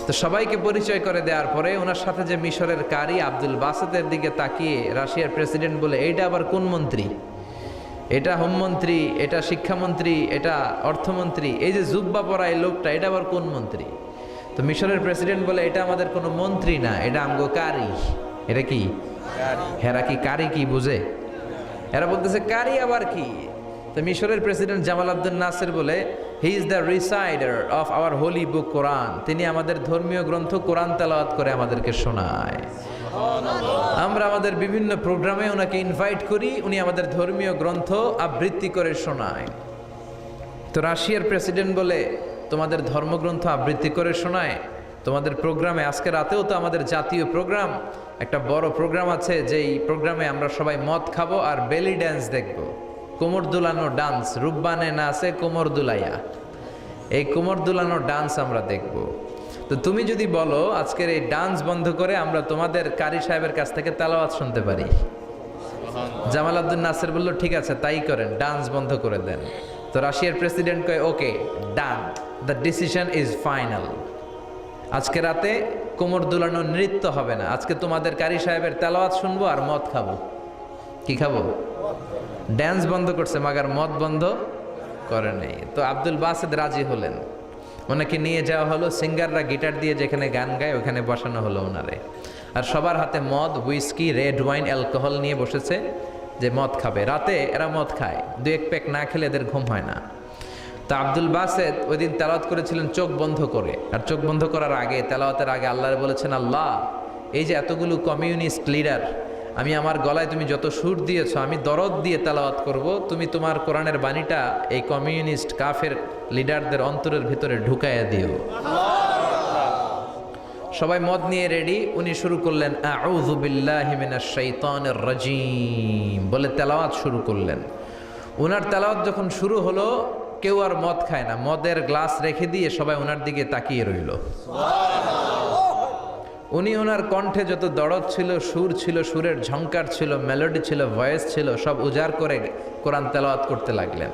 Speaker 1: তো সবাইকে পরিচয় করে দেওয়ার পরে ওনার সাথে যে মিশরের কারি আব্দুল বাসেতের দিকে তাকিয়ে রাশিয়ার প্রেসিডেন্ট বলে, এইটা আবার কোন মন্ত্রী? এটা হোমমন্ত্রী, এটা শিক্ষামন্ত্রী, এটা অর্থমন্ত্রী, এই যে জুব্বা পরা এই লোকটা, এটা আবার কোন মন্ত্রী? তো মিশরের প্রেসিডেন্ট বলে, এটা আমাদের কোনো মন্ত্রী না, এটা আমগো কারি। এটা কি? হেরা কি কারি কি বুঝে? এরা বলতেছে কারি আবার কি? তো মিশরের প্রেসিডেন্ট জামাল আব্দুল নাসের বলে, he is the reciter of our holy book Quran. তিনি আমাদের ধর্মীয় গ্রন্থ কোরআন তেলাওয়াত করে আমাদেরকে শোনায়। আমরা আমাদের বিভিন্ন প্রোগ্রামে ওনাকে ইনভাইট করি, উনি আমাদের ধর্মীয় গ্রন্থ আবৃত্তি করে শোনায়। তো রাশিয়ার প্রেসিডেন্ট বলে, তোমাদের ধর্মগ্রন্থ আবৃত্তি করে শোনায় তোমাদের প্রোগ্রামে? আজকে রাতেও তো আমাদের জাতীয় প্রোগ্রাম, একটা বড় প্রোগ্রাম আছে, যেই প্রোগ্রামে আমরা সবাই মদ খাবো আর বেলি ড্যান্স দেখবো। কোমর দুলানো ডান্স, রূপবানে নাচে কোমর দুলাইয়া, এই কোমর দুলানো ডান্স আমরা দেখব। তো তুমি যদি বলো আজকের এই ডান্স বন্ধ করে আমরা তোমাদের কারি সাহেবের কাছ থেকে তেলাওয়াত শুনতে পারি। জামাল আব্দুল নাসের বলল, ঠিক আছে তাই করেন, ডান্স বন্ধ করে দেন। তো রাশিয়ার প্রেসিডেন্ট কয়, ওকে ডান, দ্য ডিসিশন ইজ ফাইনাল। আজকে রাতে কোমর দুলানো নৃত্য হবে না, আজকে তোমাদের কারি সাহেবের তেলাওয়াত শুনবো আর মদ খাবো। কি খাবো? ড্যান্স বন্ধ করছে, মাগার মদ বন্ধ করে নেই। তো আব্দুল বাসেদ রাজি হলেন। ওনাকে নিয়ে যাওয়া হলো, সিঙ্গাররা গিটার দিয়ে যেখানে গান গায় ওখানে বসানো হলো ওনারে। আর সবার হাতে মদ, হুইস্কি, রেড ওয়াইন, অ্যালকোহল নিয়ে বসেছে যে মদ খাবে। রাতে এরা মদ খায়, 2-1 প্যাক না খেলে এদের ঘুম হয় না। তো আব্দুল বাসেত ওই দিন তেলাওয়াত করেছিলেন চোখ বন্ধ করে। আর চোখ বন্ধ করার আগে, তেলাওয়াতের আগে আল্লাহর বলেছেন, আল্লাহ এই যে এতগুলো কমিউনিস্ট লিডার, আমি আমার গলায় তুমি যত সুর দিয়েছো, আমি দরদ দিয়ে তেলাওয়াত করব, তুমি তোমার কোরআনের বাণীটা এই কমিউনিস্ট কাফের লিডারদের অন্তরের ভিতরে ঢুকাইয়া দিও। সবাই মদ নিয়ে রেডি। উনি শুরু করলেন আউযু বিল্লাহি মিনাশ শাইতানির রাজিম বলে তেলাওয়াত শুরু করলেন। ওনার তেলাওয়াত যখন শুরু হলো, কেউ আর মদ খায় না, মদের গ্লাস রেখে দিয়ে সবাই ওনার দিকে তাকিয়ে রইল। উনি ওনার কণ্ঠে যত দরদ ছিল, সুর ছিল, সুরের ঝংকার ছিল, মেলোডি ছিল, ভয়েস ছিল, সব উজাড় করে কোরআন তেলাওয়াত করতে লাগলেন।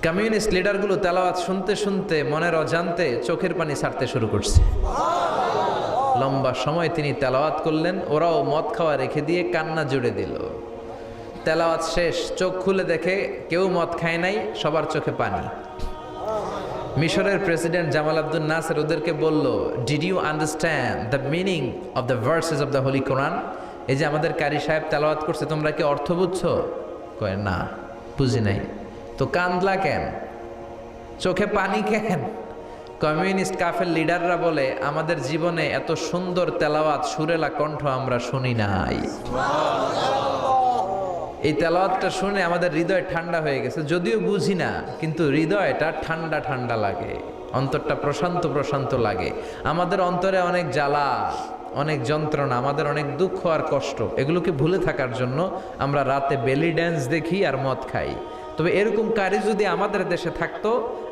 Speaker 1: কমিউনিস্ট লিডারগুলো তেলাওয়াত শুনতে শুনতে মনের অজান্তে চোখের পানি ছাড়তে শুরু করছে। লম্বা সময় তিনি তেলাওয়াত করলেন, ওরাও মদ খাওয়া রেখে দিয়ে কান্না জুড়ে দিল। তেলাওয়াত শেষ, চোখ খুলে দেখে কেউ মদ খায় নাই, সবার চোখে পানি। মিশরের প্রেসিডেন্ট জামাল আব্দুল নাসের ওদেরকে বলল, did you understand the meaning of the verses of the holy Quran? এই যে আমাদের কারি সাহেব তেলাওয়াত করছে, তোমরা কি অর্থ বুঝছো? কয় না, বুঝি নাই। তো কান্দলা কেন, চোখে পানি কেন? কমিউনিস্ট কাফের লিডাররা বলে, আমাদের জীবনে এত সুন্দর তেলাওয়াত, সুরেলা কণ্ঠ আমরা শুনি নাই। এই তেলাওয়াতটা শুনে আমাদের হৃদয় ঠান্ডা হয়ে গেছে, যদিও বুঝি না, কিন্তু হৃদয়টা ঠান্ডা ঠান্ডা লাগে, অন্তরটা প্রশান্ত প্রশান্ত লাগে। আমাদের অন্তরে অনেক জ্বালা, অনেক যন্ত্রণা, আমাদের অনেক দুঃখ আর কষ্ট, এগুলোকে ভুলে থাকার জন্য আমরা রাতে বেলি ড্যান্স দেখি আর মদ খাই। তবে এরকম কারি যদি আমাদের দেশে থাকতো,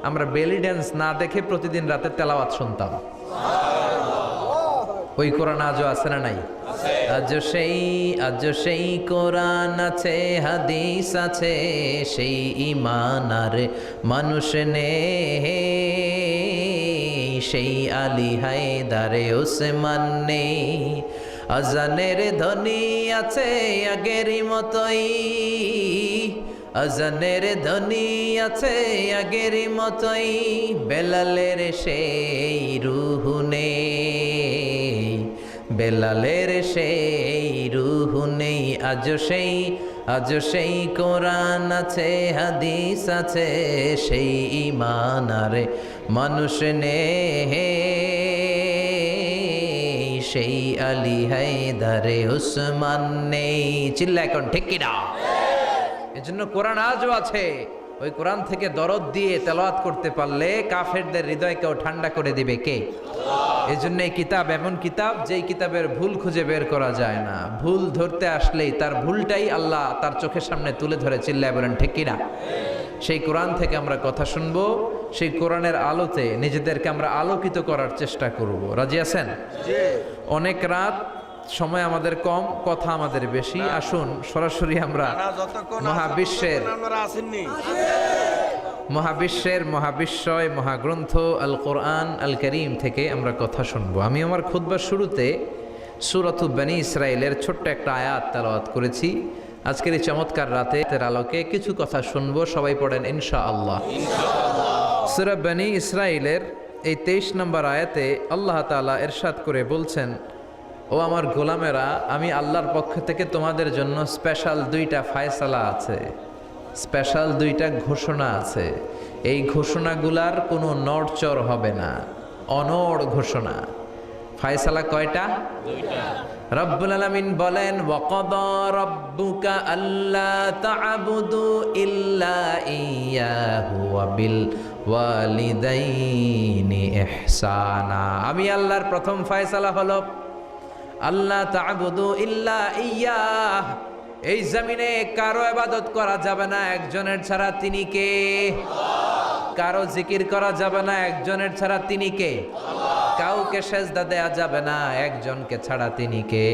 Speaker 1: আমরা বেলি ড্যান্স না দেখে প্রতিদিন রাতে তেলাওয়াত শুনতাম। ওই কোরআন আজও আছে না নাই? আজও সেই কোরআন আছে, হাদিস আছে, সেই ঈমান আর মানুষ নে, সেই আলী হায়দারে ওসমান নে। আজানের ধ্বনি আছে আগেরই মতোই, আজানের ধ্বনি আছে আগেরই মতোই, বেলালের সেই রূহ নেই, বেলালের সেই রূহ নেই। আজও সেই কোরআন আছে, হাদিস আছে, সেই ঈমান আর মানুষ নেই, সেই আলী হায়দারে ওসমান নেই। চিল্লা এখন ঠিক কিনা? এজন্য কোরআন আজও আছে। ওই কোরআন থেকে দরদ দিয়ে তেলাওয়াত করতে পারলে কাফেরদের হৃদয়কেও ঠান্ডা করে দিবে কে? এজন্য এই কিতাব এমন কিতাব, যেই কিতাবের ভুল খুঁজে বের করা যায় না। ভুল ধরতে আসলেই তার ভুলটাই আল্লাহ তার চোখের সামনে তুলে ধরে। চিল্লায় বলেন ঠিক কিনা? সেই কোরআন থেকে আমরা কথা শুনবো, সেই কোরআনের আলোতে নিজেদেরকে আমরা আলোকিত করার চেষ্টা করব। রাজি আছেন? অনেক রাত, সময় আমাদের কম, কথা আমাদের বেশি। আসুন সরাসরি আমরা মহাবিশ্বের মহাবিশ্বয় মহাগ্রন্থ আল কোরআন আল করিম থেকে আমরা কথা শুনবো। আমি আমার খুতবার শুরুতে সূরাতুল বনী ইসরাইলের ছোট্ট একটা আয়াত তেলাওয়াত করেছি। আজকের এই চমৎকার রাতের আলোকে কিছু কথা শুনবো। সবাই পড়েন ইনশাআল্লাহ। সূরা বনী ইসরাইলের এই 23 নম্বর আয়াতে আল্লাহ তাআলা ইরশাদ করে বলছেন, ও আমার গোলামেরা, আমি আল্লাহর পক্ষ থেকে তোমাদের জন্য স্পেশাল 2টা ফায়সালা আছে, স্পেশাল 2টা ঘোষণা আছে। এই ঘোষণাগুলার কোনো নড়চড় হবে না, অনড় ঘোষণা। ফায়সালা কয়টা? 2টা। রব্বুল আলামিন বলেন, ওয়াকাদা রাব্বুকা আল্লা তা'বুদু ইল্লা ইয়্যাহু ওয়া বিল ওয়ালিদাইনি ইহসানা। আমি আল্লাহর প্রথম ফায়সালা হলো আল্লাহ তা'বুদু ইল্লা ইয়্যাহ। এই জমিনে কারো ইবাদত করা যাবে না একজনের ছাড়া, তিনি কে? কারো জিকির করা যাবে না একজনের ছাড়া, তিনি কে? কাউকে সেজদা দেয়া যাবে না একজনকে ছাড়া, তিনি কে?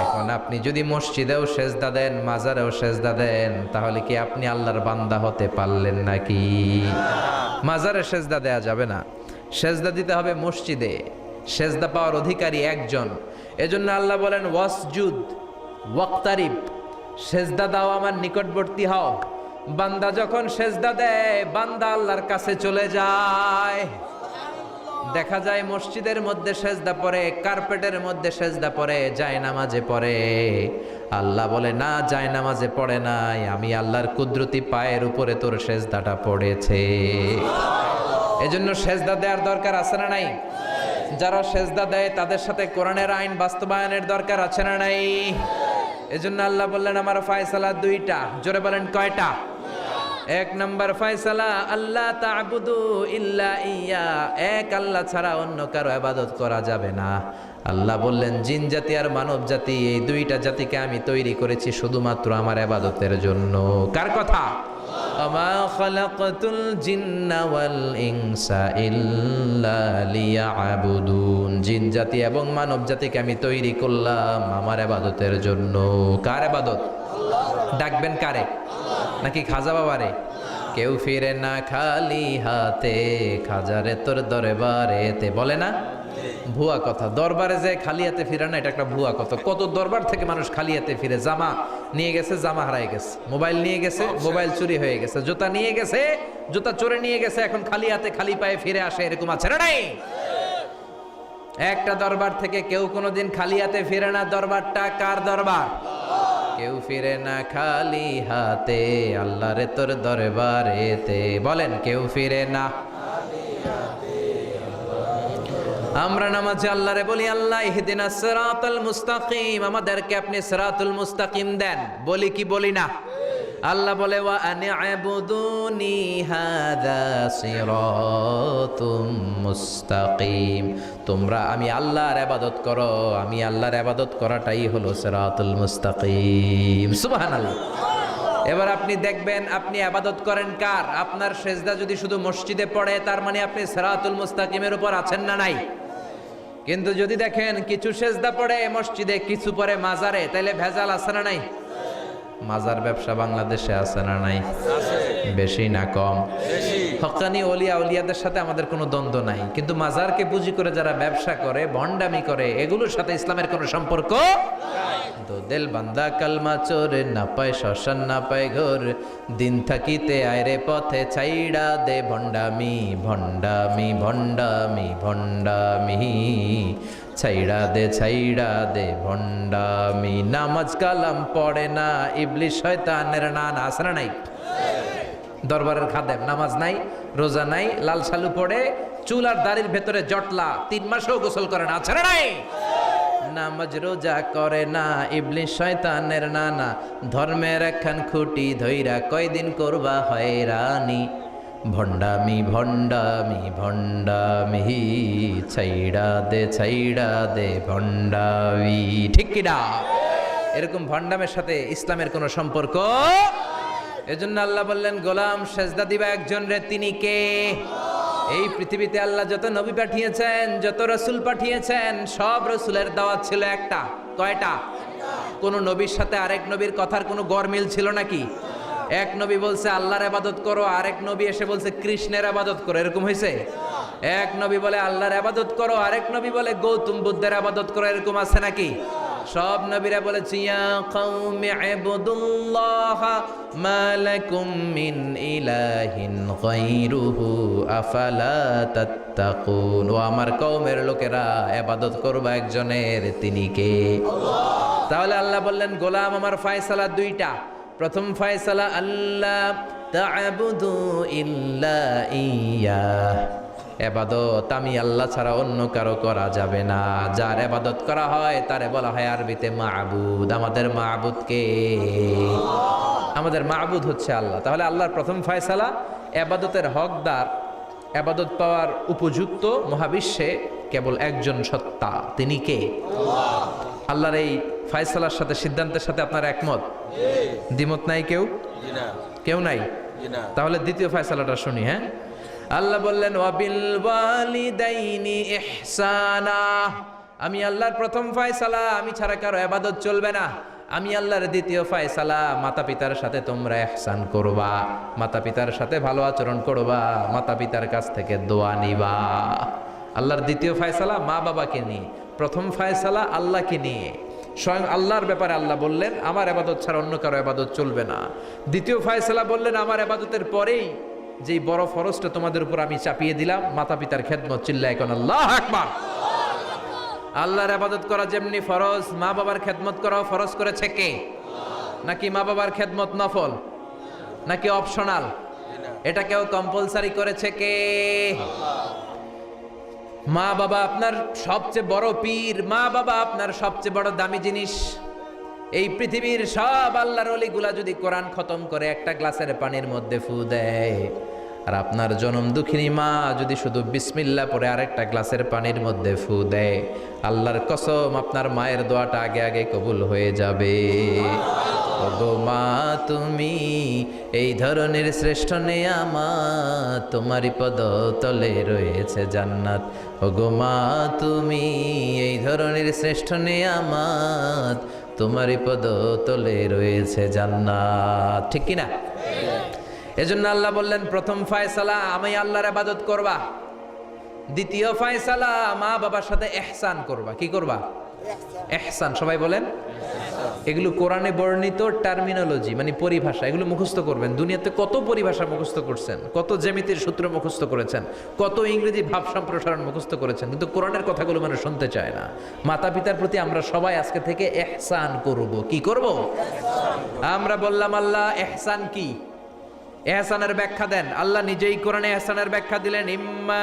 Speaker 1: এখন আপনি যদি মসজিদেও সেজদা দেন, মাজারেও সেজদা দেন, তাহলে কি আপনি আল্লাহর বান্দা হতে পারলেন নাকি? মাজারে সেজদা দেয়া যাবে না, সেজদা দিতে হবে মসজিদে। সেজদা পাওয়ার অধিকারী একজন। এজন্য আল্লাহ বলেন, ওয়াসজুদ ওয়াক্তারিব, সেজদা দাও, আমার নিকটবর্তী হও। বান্দা যখন সেজদা দেয় বান্দা আল্লাহর কাছে চলে যায়। দেখা যায় মসজিদের মধ্যে সেজদা পড়ে, কার্পেটের মধ্যে সেজদা পড়ে, জায়নামাজে পড়ে। আল্লাহ বলে না, জায়নামাজে পড়ে নাই, আমি আল্লাহর কুদরতি পায়ের উপরে তোর সেজদাটা পড়েছে। এজন্য সেজদা দেওয়ার দরকার আছে না নাই? যারা সেজদা দেয় তাদের সাথে কোরআনের আইন বাস্তবায়নের দরকার আছে না নাই? এজন্য আল্লাহ বললেন আমার ফয়সালা দুইটা। জোরে বলেন কয়টা? এক নম্বর ফয়সালা, আল্লাহ তা'বুদু ইল্লা ইয়া, এক আল্লাহ ছাড়া অন্য কারো ইবাদত করা যাবে না। আল্লাহ বললেন জিন জাতি আর মানব জাতি, এই দুইটা জাতিকে আমি তৈরি করেছি শুধুমাত্র আমার ইবাদতের জন্য। কার কথা? আমা খালাকাতুল জিন্না ওয়াল ইনসা ইল্লা লিয়াবুদুন, জিন জাতি এবং মানব জাতিকে আমি তৈরি করলাম আমার ইবাদতের জন্য। কার ইবাদত? ডাকবেন কারে? নাকি খাজা বাবারে? কেউ ফিরে না খালি হাতে, খাজারে তোর দরবারেতে, বলে না? ভুয়া কথা। দরবারে যে খালি হাতে ফিরে না, এটা একটা ভুয়া কথা। কত দরবার থেকে মানুষ খালি হাতে ফিরে। জামা নিয়ে গেছে, জামা হারাই গেছে। মোবাইল নিয়ে গেছে, মোবাইল চুরি হয়ে গেছে। জুতা নিয়ে গেছে, জুতা চোরে নিয়ে গেছে, এখন খালি হাতে খালি পায়ে ফিরে আসে। এরকম আছে না নাই? একটা দরবার থেকে কেউ কোনোদিন খালি হাতে ফিরে না। দরবারটা কার দরবার? কেউ ফিরে না খালি হাতে, আল্লাহরে তোর দরবারেতে। বলেন কেউ ফিরে না। আমরা নামাজে আল্লাহরে বলি আল্লাহ ইহদিনাস সিরাতাল মুস্তাকিম, আমাদেরকে আপনি সিরাতুল মুস্তাকিম দেন। বলি কি বলি না? আল্লাহ বলে ওয়া আনি'বুদুনি হাযা সিরাতুম মুস্তাকিম, তোমরা আমি আল্লাহর ইবাদত করো, আমি আল্লাহর ইবাদত করাটাই হলো সিরাতুল মুস্তাকিম। সুবহানাল্লাহ। এবার আপনি দেখবেন আপনি ইবাদত করেন কার? আপনার সেজদা যদি শুধু মসজিদে পড়ে তার মানে আপনি সিরাতুল মুস্তাকিমের উপর আছেন না নাই? কিন্তু যদি দেখেন কিছু সেজদা পড়ে মসজিদে, কিছু পড়ে মাজারে, তাহলে ভেজাল আছে না নাই? মাজার ব্যবসা বাংলাদেশে আছে না নাই? বেশি না কম? হক্কানি ওলিয়া উলিয়াদের সাথে আমাদের কোনো দ্বন্দ্ব নাই, কিন্তু মাজারকে পুঁজি করে যারা ব্যবসা করে, ভণ্ডামি করে, এগুলোর সাথে ইসলামের কোনো সম্পর্ক। তো দিল বান্দা কালমা চোরে, না পায় শ্মশান না পায় ঘর, দিন থাকিতে আয়রে পথে ছাইড়া দে ভণ্ডামি ভণ্ডামি ভণ্ডামি ভণ্ডামি, ছাইড়া দে ভণ্ডামি। নামাজ কালাম পড়ে না, ইবলিশ শয়তানের নানা। আছে না নাই? দরবারের খাদেম, নামাজ নাই, রোজা নাই, লাল শালু পড়ে, চুল আর দাড়ির ভেতরে জটলা, 3 মাসেও গোসল করে না। আছে না নাই? নামাজ রোজা করে না, ইবলিশ শয়তানের নানা। ধর্মের একখান খুঁটি ধইরা কয়দিন করবা হয়রানি, ভণ্ডামি ভণ্ডামি ভণ্ডামি, ছাইড়া দে ভণ্ডামি। ঠিক কিনা? এরকম ভণ্ডামের সাথে ইসলামের কোনো সম্পর্ক। এজন্য আল্লাহ বললেন গোলাম সেজদা দিবা একজন রে, তিনি কে? এই পৃথিবীতে আল্লাহ যত নবী পাঠিয়েছেন, যত রসুল পাঠিয়েছেন, সব রসুলের দাওয়াত ছিল একটা। কয়টা? কোন নবীর সাথে আরেক নবীর কথার কোনো গরমিল ছিল নাকি? এক নবী বলছে আল্লাহর ইবাদত করো, আরেক নবী এসে বলছে কৃষ্ণের ইবাদত করো। এরকম হয়েছে? এক নবী বলে আল্লাহর ইবাদত করো, আরেক নবী বলে গৌতম বুদ্ধের ইবাদত করো। এরকম আছে নাকি? সব নবীরা বলেছে ইয়া কওমি ইবুদুল্লাহ মা লাকুম মিন ইলাহিন গায়রুহু আফালা তাত্তাকুন। ও আমার কওমের লোকেরা, ইবাদত করবা একজনের, তিনি কে? আল্লাহ। তাহলে আল্লাহ বললেন গোলাম আমার ফয়সালা দুইটা। প্রথম ফয়সালা আল্লাহ তা'বুদু ইল্লা ইয়্যাহ, ইবাদত আমি আল্লাহ ছাড়া অন্য কারো করা যাবে না। যার ইবাদত করা হয় তারে বলা হয় আরবিতে মাবুদ। আমাদের মাবুদ কে? আমাদের মাবুদ হচ্ছে আল্লাহ। তাহলে আল্লাহর প্রথম ফয়সালা, ইবাদতের হকদার, ইবাদত পাওয়ার উপযুক্ত মহাবিশ্বে কেবল একজন সত্তা, তিনি কে? আল্লাহ। আল্লাহর এই ফয়সালার সাথে, সিদ্ধান্তের সাথে আপনার একমত? দ্বিমত নাই কেউ? কেউ নাই? তাহলে দ্বিতীয় ফয়সালাটা শুনি। হ্যাঁ, আল্লাহ বললেন ওয়াবিল ওয়ালিদাইনি ইহসানা, আমি আল্লাহর প্রথম ফয়সালা, আমি ছাড়া কারো ইবাদত চলবে না। আমি আল্লাহর দ্বিতীয় ফয়সালা, মাতা পিতার সাথে তোমরা ইহসান করবা, মাতা পিতার সাথে ভালো আচরণ করবা, মাতা পিতার কাছ থেকে দোয়া নিবা। আল্লাহর দ্বিতীয় ফয়সালা মা বাবাকে নিয়ে, প্রথম ফয়সালা আল্লাহকে নিয়ে। স্বয়ং আল্লাহর ব্যাপারে আল্লাহ বললেন আমার ইবাদত ছাড়া অন্য কারো ইবাদত চলবে না। দ্বিতীয় ফয়সালা বললেন আমার ইবাদতের পরেই যেই বড় ফরজটা তোমাদের উপর আমি চাপিয়ে দিলাম, মাতা পিতার খেদমত। চিল্লায় কোন আল্লাহু আকবার। আল্লাহর ইবাদত করা যেমনি ফরজ, মা বাবার খেদমত করাও ফরজ করেছে কে? নাকি মা বাবার খেদমত নফল নাকি অপশনাল? এটা কেউ কম্পালসারি করেছে কে? মা বাবা আপনার সবচেয়ে বড় পীর, মা বাবা আপনার সবচেয়ে বড় দামি জিনিস। এই পৃথিবীর সব আল্লাহর ওলিগুলা যদি কোরআন খতম করে একটা গ্লাসের পানির মধ্যে ফু দেয়, আর আপনার জনম দুঃখিনী মা যদি শুধু বিসমিল্লাহ পরে আরেকটা গ্লাসের পানির মধ্যে ফু দেয়, আল্লাহর কসম আপনার মায়ের দোয়াটা আগে আগে কবুল হয়ে যাবে। ওগো মা তুমি এই ধরনের শ্রেষ্ঠ নেয়ামত, তোমারই পদ তলে রয়েছে জান্নাত। ওগো মা তুমি এই ধরনের শ্রেষ্ঠ নেয়ামত, তোমারই পদ তলে রয়েছে জান্নাত। ঠিক কি না? এজন্য আল্লাহ বললেন প্রথম ফয়সালা আমি আল্লাহর ইবাদত করবা, দ্বিতীয় ফয়সালা মা বাবার সাথে ইহসান করবা। কি করবা? ইহসান। সবাই বলেন। এগুলো কোরআনে বর্ণিত টার্মিনোলজি, মানে পরিভাষা, এগুলো মুখস্থ করবেন। দুনিয়াতে কত পরিভাষা মুখস্থ করছেন, কত জ্যামিতির সূত্র মুখস্থ করেছেন, কত ইংরেজি ভাব সম্প্রসারণ মুখস্থ করেছেন, কিন্তু কোরআনের কথাগুলো মানুষ শুনতে চায় না। মাতা পিতার প্রতি আমরা সবাই আজকে থেকে ইহসান করব। কি করব? আমরা বললাম আল্লাহ ইহসান কি? ইহসানের ব্যাখ্যা দেন। আল্লাহ নিজেই কোরআনে ইহসানের ব্যাখ্যা দিলেন, ইম্মা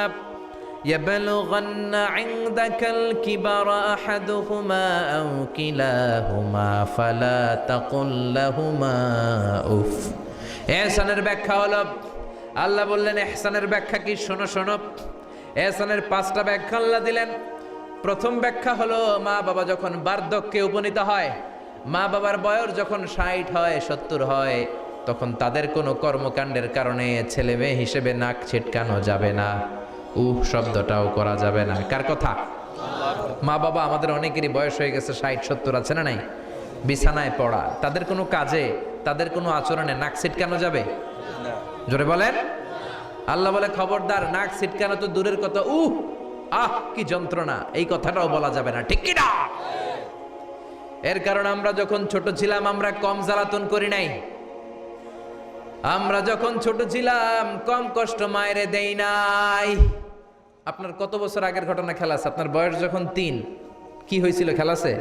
Speaker 1: يبلغن عندك الكبر أحدهما أو كلاهما فلا تقل لهما أف। ইহসানের ব্যাখ্যা হলো, আল্লাহ বললেন ইহসানের ব্যাখ্যা কি? শোনো শোনো। ইহসানের 5টা ব্যাখ্যা আল্লাহ দিলেন। প্রথম ব্যাখ্যা হলো মা বাবা যখন বার্ধক্যে উপনীত হয়, মা বাবার বয়স যখন 60 হয় 70 হয়, তখন তাদের কোনো কর্মকাণ্ডের কারণে ছেলে মেয়ে হিসেবে নাক ছিটকানো যাবে না, শব্দটাও করা যাবে না। কার কথা? মা বাবা আমাদের অনেকেরই বয়স হয়ে গেছে 60-70, আছে না নাই? বিছানায় পড়া, তাদের কোনো কাজে তাদের কোনো আচরণে নাক ছিটকানো যাবে? জোরে বলেন। আল্লাহ বলে খবরদার, নাক ছিটকানো তো দূরের কথা, কি যন্ত্রণা, এই কথাটাও বলা যাবে না। ঠিক কি না? এর কারণ আমরা যখন ছোট ছিলাম আমরা কম জ্বালাতন করি নাই। আমরা যখন ছোট ছিলাম কম কষ্ট মায়েরে দেই নাই। আপনার কত বছর আগের ঘটনা খেলা আছে? আপনার বয়স যখন 3, কি হয়েছিল? খেলা আছে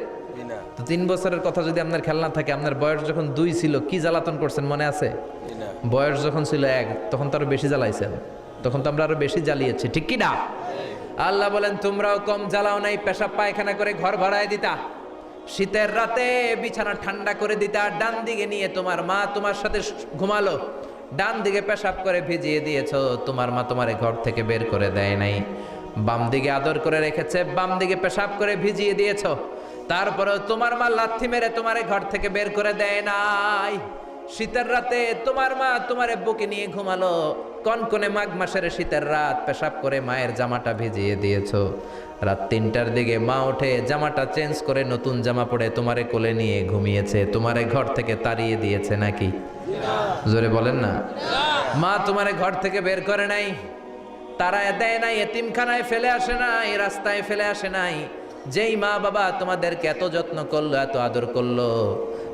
Speaker 1: তো? 3 বছরের কথা যদি আপনার খেলা না থাকে, আপনার বয়স যখন 2 ছিল কি জ্বালাতন করছেন মনে আছে? বয়স যখন ছিল 1 তখন তো আরো বেশি জ্বালাইছেন, তখন তো আমরা আরো বেশি জ্বালিয়েছি। ঠিক কি না? আল্লাহ বলেন তোমরাও কম জ্বালাও নাই, পেশাব পায়খানা করে ঘর ভরায় দিতা, শীতের রাতে বিছানা ঠান্ডা করে দিতা, ডান দিকে নিয়ে তোমার মা তোমার সাথে ঘুমালো, ডান দিকে পেশাব করে ভিজিয়ে দিয়েছো, তোমার মা তোমারে ঘর থেকে বের করে দেয় নাই। বাম দিকে আদর করে রেখেছে, বাম দিকে পেশাব করে ভিজিয়ে দিয়েছো, তারপরেও তোমার মা লাথি মেরে তোমারে ঘর থেকে বের করে দেয় নাই। শীতের রাতে তোমার মা তোমারে বুকে নিয়ে ঘুমালো, কনকনে মাঘ মাসের শীতের রাত পেশাব করে মায়ের জামাটা ভিজিয়ে দিয়েছো। রাত 3টার দিকে মা উঠে জামাটা চেঞ্জ করে নতুন জামা পরে তোমারে কোলে নিয়ে ঘুমিয়েছে, তোমারে ঘর থেকে তাড়িয়ে দিয়েছে নাকি? জোরে বলেন না। মা তোমারে ঘর থেকে বের করে নাই, তাড়ায় দেয় নাই, এতিমখানায় ফেলে আসে নাই, রাস্তায় ফেলে আসে নাই। যেই মা বাবা তোমাদেরকে এত যত্ন করলো, এত আদর করলো,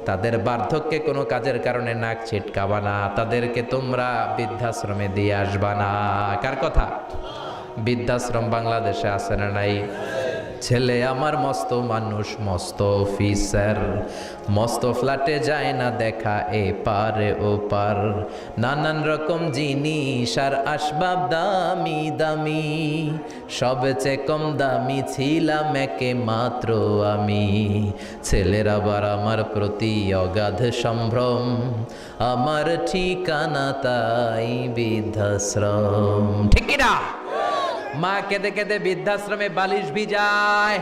Speaker 1: তাদের বার্ধক্যে কোনো কাজের কারণে নাক ছিটকাবা না, তাদেরকে তোমরা বৃদ্ধাশ্রমে দিয়ে আসবা না। কার কথা? বৃদ্ধাশ্রম বাংলাদেশে আছে না নাই? ছেলে আমার মস্ত মানুষ, মস্ত অফিসার, মস্ত ফ্ল্যাটে যায় না দেখা এ পারে ও পার, নানান রকম জিনিস আর আসবাব দামি দামি, সবচেয়ে কম দামি ছিলাম একে মাত্র আমি। ছেলের আবার আমার প্রতি অগাধ সম্ভ্রম, আমার ঠিকানা তাই বৃদ্ধাশ্রম। ঠিক কিনা? মা কেঁদে কেঁদে বৃদ্ধাশ্রমে বালিশ ভিজায়।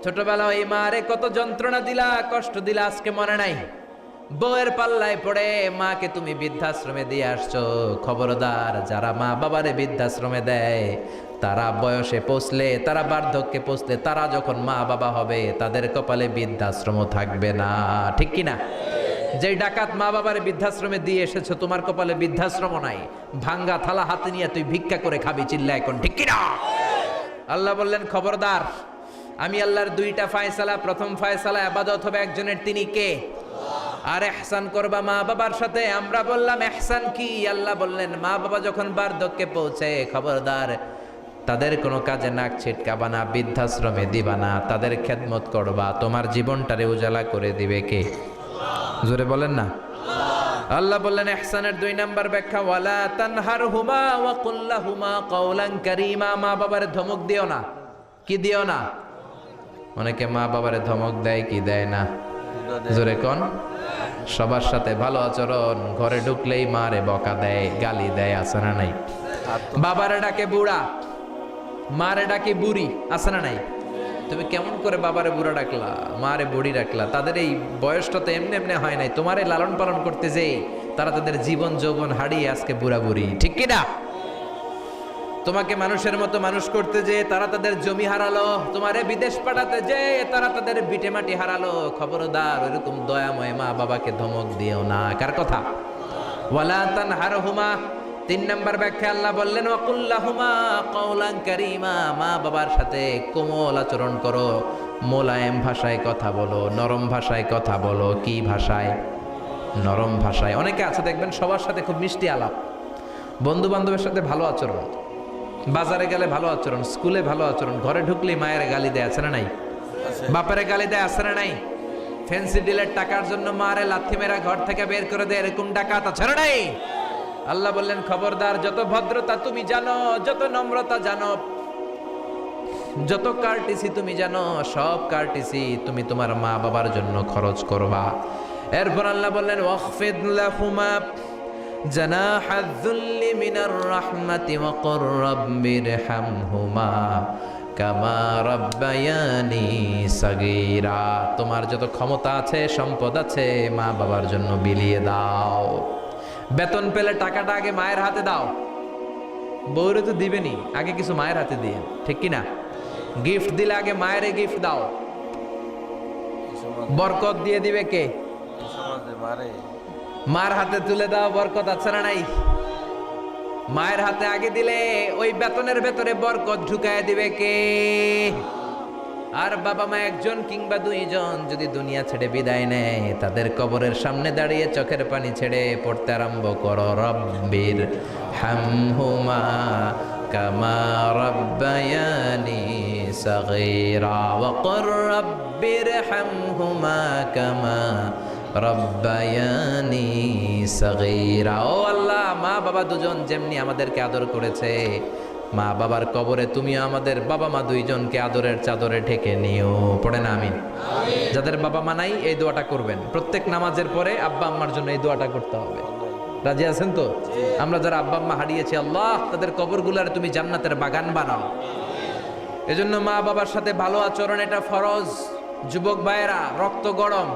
Speaker 1: ছোটবেলা ওই মারে কত যন্ত্রণা দিলা, কষ্ট দিলা, আজকে মনে নাই? বউয়ের পাল্লায় পড়ে মাকে তুমি বৃদ্ধাশ্রমে দিয়ে আসছো। খবরদার, যারা মা বাবারে বৃদ্ধাশ্রমে দেয় তারা বয়সে পৌঁছলে, তারা বার্ধক্যে পৌঁছলে, তারা যখন মা বাবা হবে তাদের কপালে বৃদ্ধাশ্রম থাকবে না। ঠিক কিনা? যেই ডাকাত মা বাবার বৃদ্ধাশ্রমে দিয়ে এসেছো, তোমার কপালে বৃদ্ধাশ্রম নাই। ভাঙ্গা থালা হাতে নিয়ে তুই ভিক্ষা করে খাবি, চিল্লা এখন। ঠিক কিনা? আল্লাহ বললেন খবরদার, আমি আল্লাহর দুইটা ফায়সালা, প্রথম ফায়সালা ইবাদত হবে একজনের, তিনি কে? আর ইহসান করবা মা বাবার সাথে। আমরা বললাম ইহসান কি? আল্লাহ বললেন মা বাবা যখন বার্ধক্যে পৌঁছে, খবরদার তাদের কোনো কাজে নাক ছিটকাবা না, বৃদ্ধাশ্রমে দিবা না, তাদের খেদমত করবা। তোমার জীবনটারে উজালা করে দিবে কে? জোরে বলেন না। আল্লাহ বললেন ইহসানের 2 নাম্বার ব্যাখ্যা, ওয়ালা তানহারহুমা ওয়া কুল লাহুমা কাওলান কারীমা। মা বাবারে ধমক দিও না। কি দিও না? অনেকে মা বাবারে ধমক দেয়, কি দেয় না? জোরে কোন? সবার সাথে ভালো আচরণ, ঘরে ঢুকলেই মারে বকা দেয়, গালি দেয়, আছে না নাই? বাবারে ডাকে বুড়া, মারে ডাকে বুড়ি, আছে না নাই? তুমি কেমন করে বাবারে বুড়া ডাকলা, মারে বুড়ি ডাকলা? তাদের এই বয়সটা তো এমনি এমনি হয় নাই। তোমারে লালন পালন করতে যেই তারা তাদের জীবন যৌবন হারিয়ে আজকে বুড়া বুড়ি, ঠিক কি না? তোমাকে মানুষের মতো মানুষ করতে যে তারা তাদের জমি হারালো, তোমারে বিদেশ পাঠাতে যে তারা তাদের বিটে মাটি হারালো। খবরদার ওইরকম দয়াময় মা বাবাকে ধমক দিও না। কার কথা? ওয়ালা তানহারহুমা। 3 নাম্বার ব্যাখ্যা আল্লাহ বললেন ওয়াকুল লাহুমা কাওলান কারীমা। মা বাবার সাথে কোমল আচরণ করো, মোলায়েম ভাষায় কথা বলো, নরম ভাষায় কথা বলো। কি ভাষায়? নরম ভাষায়। অনেকে আছে দেখবেন সবার সাথে খুব মিষ্টি আলাপ, বন্ধু বান্ধবের সাথে ভালো আচরণ, বাজারে গেলে ভালো আচরণ, স্কুলে ভালো আচরণ, ঘরে ঢুকলেই মায়ের গালি দেয়, আছে না নাই? বাপারে গালি দেয়, আছে না নাই? ফ্যান্সি ডিলের টাকার জন্য মারে লাথি মেরা ঘর থেকে বের করে দেয়, এরকম ডাকাত আছে না নাই? আল্লাহ বললেন খবরদার, যত ভদ্রতা তুমি জানো, যত নম্রতা জানো, যত কার্টিসি তুমি জানো, সব কার্টিসি তুমি তোমার মা বাবার জন্য খরচ করবা। এরপর আল্লাহ বললেন ওয়াখফিদ লাহুমা জানাহায যুল্লি মিনার রাহমাতি ওয়া কুর রাব্বিরহামহুমা কামা রাব্বায়ানি সাগীরা। তোমার যত ক্ষমতা আছে, সম্পদ আছে, মা বাবার জন্য বিলিয়ে দাও। বেতন পেলে টাকাটা আগে মায়ের হাতে দাও। বউরে তো দিবেনি, আগে কিছু মায়ের হাতে দিয়ে, ঠিক কি না? গিফট দিলে আগে মায়ের গিফট দাও। বরকত দিয়ে দিবে কে? মার হাতে তুলে দাও, বরকত আছে না নাই? মায়ের হাতে আগে দিলে ওই বেতনের ভেতরে বরকত ঢুকায় দিবে কে? আর বাবা মা একজন কিংবা 2 জন যদি দুনিয়া ছেড়ে বিদায় নেয়, তাদের কবরের সামনে দাঁড়িয়ে চোখের পানি ছেড়ে পড়তে আরম্ভ করো রব্বির হামহুমা কামা রাব্বায়ানি সাগীরা ওয়া কুর রাব্বির হামহুমা কামা রাব্বায়ানি সাগীরা। ও আল্লাহ, মা বাবা দুজন যেমনি আমাদেরকে আদর করেছে, মা বাবার কবরে তুমিও আমাদের বাবা মা 2 জনকে আদরের চাদরে ঢেকে নিও। পড়েন আমিন। যাদের বাবা মা নাই এই দোয়াটা করবেন। প্রত্যেক নামাজের পরে আব্বা আম্মার জন্য এই দোয়াটা করতে হবে। রাজি আছেন তো? আমরা যারা আব্বা আম্মা হারিয়েছি, আল্লাহ তাদের কবরগুলোর তুমি জান্নাতের বাগান বানাও। এজন্য মা বাবার সাথে ভালো আচরণ এটা ফরজ। যুবক ভাইয়েরা, রক্ত গরম,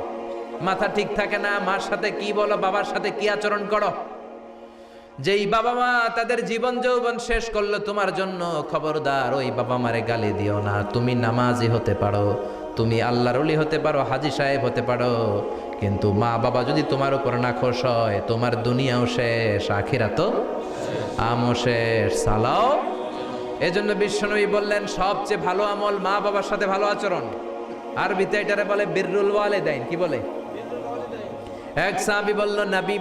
Speaker 1: মাথা ঠিক থাকে না, মার সাথে কি বলো, বাবার সাথে কি আচরণ করো। যেই বাবা মা তাদের জীবন যৌবন শেষ করলো তোমার জন্য, খবরদার ওই বাবা মারে গালি দিও না। তুমি নামাজি হতে পারো, তুমি আল্লাহর ওলি হতে পারো, হাজী সাহেব হতে পারো, কিন্তু মা বাবা যদি তোমার উপর নাখোশ হয়, তোমার দুনিয়াও শেষ, আখিরাতও আমও শেষ। সালাও। এজন্য বিশ্বনবী বললেন সবচেয়ে ভালো আমল মা বাবার সাথে ভালো আচরণ। আরবিতে এটারে বলে বিররুল ওয়ালিদাইন। কি বলে? এক সাহাবী বলল, নবী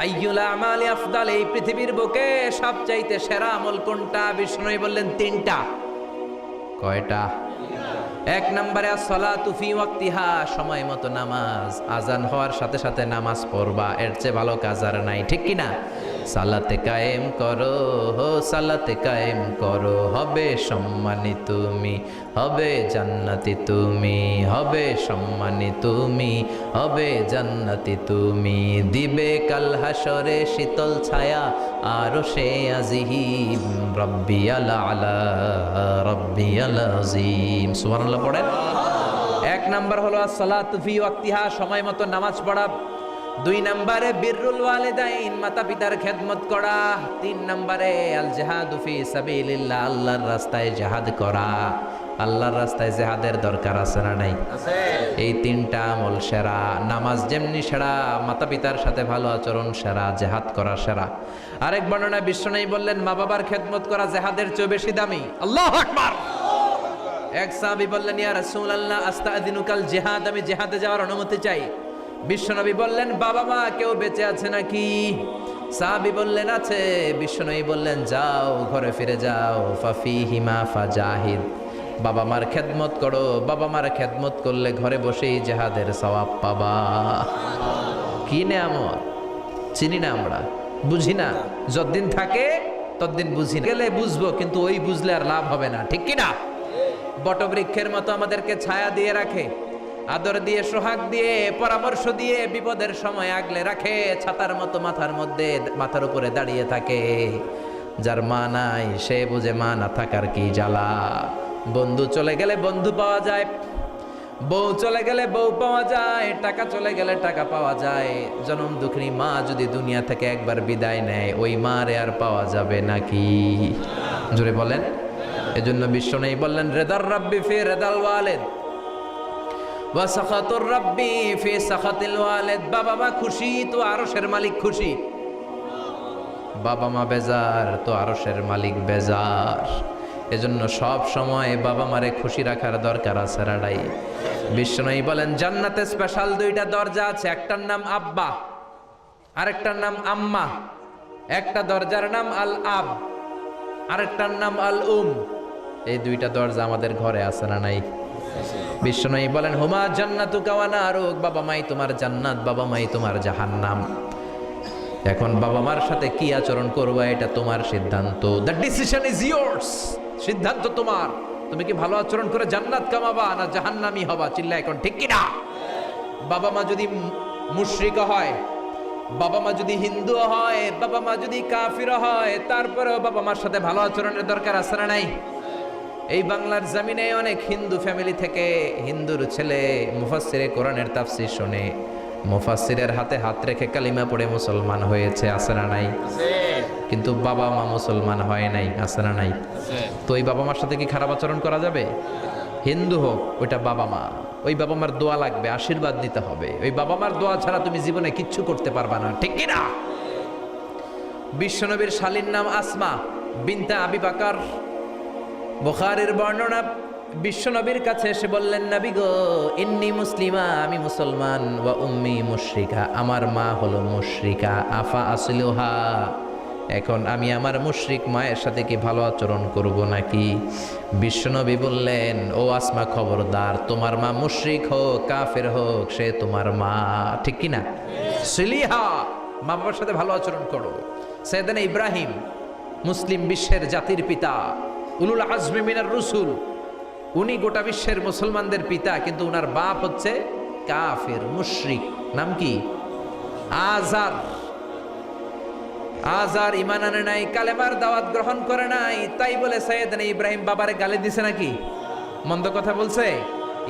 Speaker 1: আইয়ুল আমালি আফদাল, এই পৃথিবীর বুকে সবচাইতে সেরা আমল কোনটা? বিষ্ণু বললেন 3টা। কয়টা? 1 নম্বরে as-সালাতু ফি ওয়াক্তিহা, সময় মতো নামাজ, আজান হওয়ার সাথে সাথে নামাজ পড়বা, এর চেয়ে ভালো কাজ আর নাই, ঠিক কি না? সালাতে কায়েম করো, সালাতে কায়েম করো, হবে সম্মানী তুমি, হবে জান্নাতি তুমি, হবে সম্মানী তুমি, হবে জান্নাতি তুমি, দিবে কাল হাসরে শীতল ছায়া আরশে আজিম, রব্বিয়াল আলা রব্বিয়াল আযীম। সুবহানাল্লাহ পড়েন। 1 নাম্বার হলো as-সালাতু ফি ওয়াক্তিহা, সময় মতো নামাজ পড়া। 2 নম্বরে বিররুল ওয়ালিদাইন, মাতা পিতার খেদমত করা। 3 নম্বরে আল জিহাদু ফি সাবিলিল্লাহ, আল্লাহর রাস্তায় জিহাদ করা। আল্লাহর রাস্তায় জিহাদের দরকার আছে না নাই? আছে। এই 3টা আমল সেরা। নামাজ যেমনি সেরা, মাতা পিতার সাথে ভালো আচরণ সেরা, জিহাদ করা সেরা। আরেক বর্ণনায় বিশ্বনবী বললেন মা বাবার খেদমত করা জিহাদের চেয়ে বেশি দামি। আল্লাহু আকবার। এক সাহাবী বললেন, ইয়া রাসূলুল্লাহ আস্তাযিনুকাল জিহাদ, আমি জিহাদে যাওয়ার অনুমতি চাই। বিশ্বনবী বললেন, বাবা মা কেউ বেঁচে আছে নাকি? সাহাবী বললেন, আছে। বিশ্বনবী বললেন, যাও ঘরে ফিরে যাও, ফাফিহিমা ফাজাহিদ, বাবা মার খেদমত করো, বাবা মার খেদমত করলে ঘরে বসেই জিহাদের সওয়াব পাবা। কি নেয়ামত, চিনি না আমরা, বুঝি না, যতদিন থাকে ততদিন বুঝি না, গেলে বুঝবো, কিন্তু ওই বুঝলে আর লাভ হবে না, ঠিক কি না? বটবৃক্ষের মতো আমাদেরকে ছায়া দিয়ে রাখে, আদর দিয়ে, সোহাগ দিয়ে, পরামর্শ দিয়ে, বিপদের সময় আগলে রাখে, ছাতার মতো মাথার মধ্যে, মাথার উপরে দাঁড়িয়ে থাকে। যার মা নাই সে বুঝে মা না থাকার কি জ্বালা। বন্ধু চলে গেলে বন্ধু পাওয়া যায়, বউ চলে গেলে বউ পাওয়া যায়, টাকা চলে গেলে টাকা পাওয়া যায়। জনম দুঃখিনী মা যদি দুনিয়া থেকে একবার বিদায় নেয়, ওই মারে আর পাওয়া যাবে নাকি? জোরে বলেন। এজন্য বিশ্ব নেই বললেন, রেদার রাব্বি ফি রেদাল ওয়ালিদ ওয়া সাখাতুর রাব্বি ফি সাখাতিল ওয়ালিদ। বাবা মা খুশি তো আরশের মালিক খুশি, বাবা মা বেজার তো আরশের মালিক বেজার। এজন্য সব সময় বাবা মারে খুশি রাখার দরকার আছে রাডাই। বিশ্বনবী বলেন, জান্নাতে স্পেশাল দুইটা দরজা আছে, একটার নাম আব্বা, আরেকটার নাম আম্মা। একটা দরজার নাম আল আব, আরেকটার নাম আল উম। এই দুইটা দরজা আমাদের ঘরে আছে না নাই? বিশ্বনবী বলেন, হুমা জান্নাতুকা ওয়া নারুক, বাবা মাই তোমার জান্নাত, বাবা মাই তোমার জাহান্নাম। এখন বাবা মার সাথে কি আচরণ করবা এটা তোমার সিদ্ধান্ত, দ্য ডিসিশন ইজ ইয়ার্স। সিদ্ধান্ত তোমার, তুমি কি ভালো আচরণ করে জান্নাত কামাবা না জাহান্নামী হবা? চিল্লা এখন ঠিক কি না? বাবা মা যদি মুশরিক হয়, বাবা মা যদি হিন্দু হয়, বাবা মা যদি কাফির হয়, তারপরেও বাবা মার সাথে ভালো আচরণের দরকার আছে না নাই? এই বাংলার জমিনে অনেক হিন্দু ফ্যামিলি থেকে হিন্দুর ছেলে মুফাসসিরে কোরআনের তাফসীর শুনে মুফাসসিরের হাতে হাত রেখে কালিমা পড়ে মুসলমান হয়েছে, আছে না নাই? কিন্তু বাবা মা মুসলমান হয় নাই, আছে না নাই? তো ওই বাবা মার সাথে কি খারাপ আচরণ করা যাবে? হিন্দু হোক, ওইটা বাবা মা, ওই বাবা মার দোয়া লাগবে, আশীর্বাদ নিতে হবে। ওই বাবা মার দোয়া ছাড়া তুমি জীবনে কিচ্ছু করতে পারবা না, ঠিক কি না? বিশ্বনবীর শালীর নাম আসমা বিনতে আবি বকর। বুখারীর বর্ণনা, বিশ্বনবীর কাছে এসে বললেন, নবী গো, ইন্নী মুসলিমা, আমি মুসলমান, ওয়া উম্মি মুশরিকা, আমার মা হলো মুশরিকা, আফা আসলুহা, এখন আমি আমার মুশরিক মায়ের সাথে কি ভালো আচরণ করব নাকি? বিশ্বনবী বললেন, ও আসমা খবরদার, তোমার মা মুশরিক হোক কাফের হোক, সে তোমার মা, ঠিক কি না? সিলিহা, মা বাবার সাথে ভালো আচরণ করো। সাইয়েদনা ইব্রাহিম, মুসলিম বিশ্বের জাতির পিতা, উলুল আজমি মিনার রসুল, উনি গোটা বিশ্বের মুসলমানদের পিতা, কিন্তু উনার বাপ হচ্ছে কাফের মুশরিক। নাম কি? আজার। আজার ঈমান আনে নাই, কালেমার দাওয়াত গ্রহণ করে নাই, তাই বলে সাইয়েদনা ইব্রাহিম বাবারে গালি দিছে নাকি? মন্দ কথা বলছে?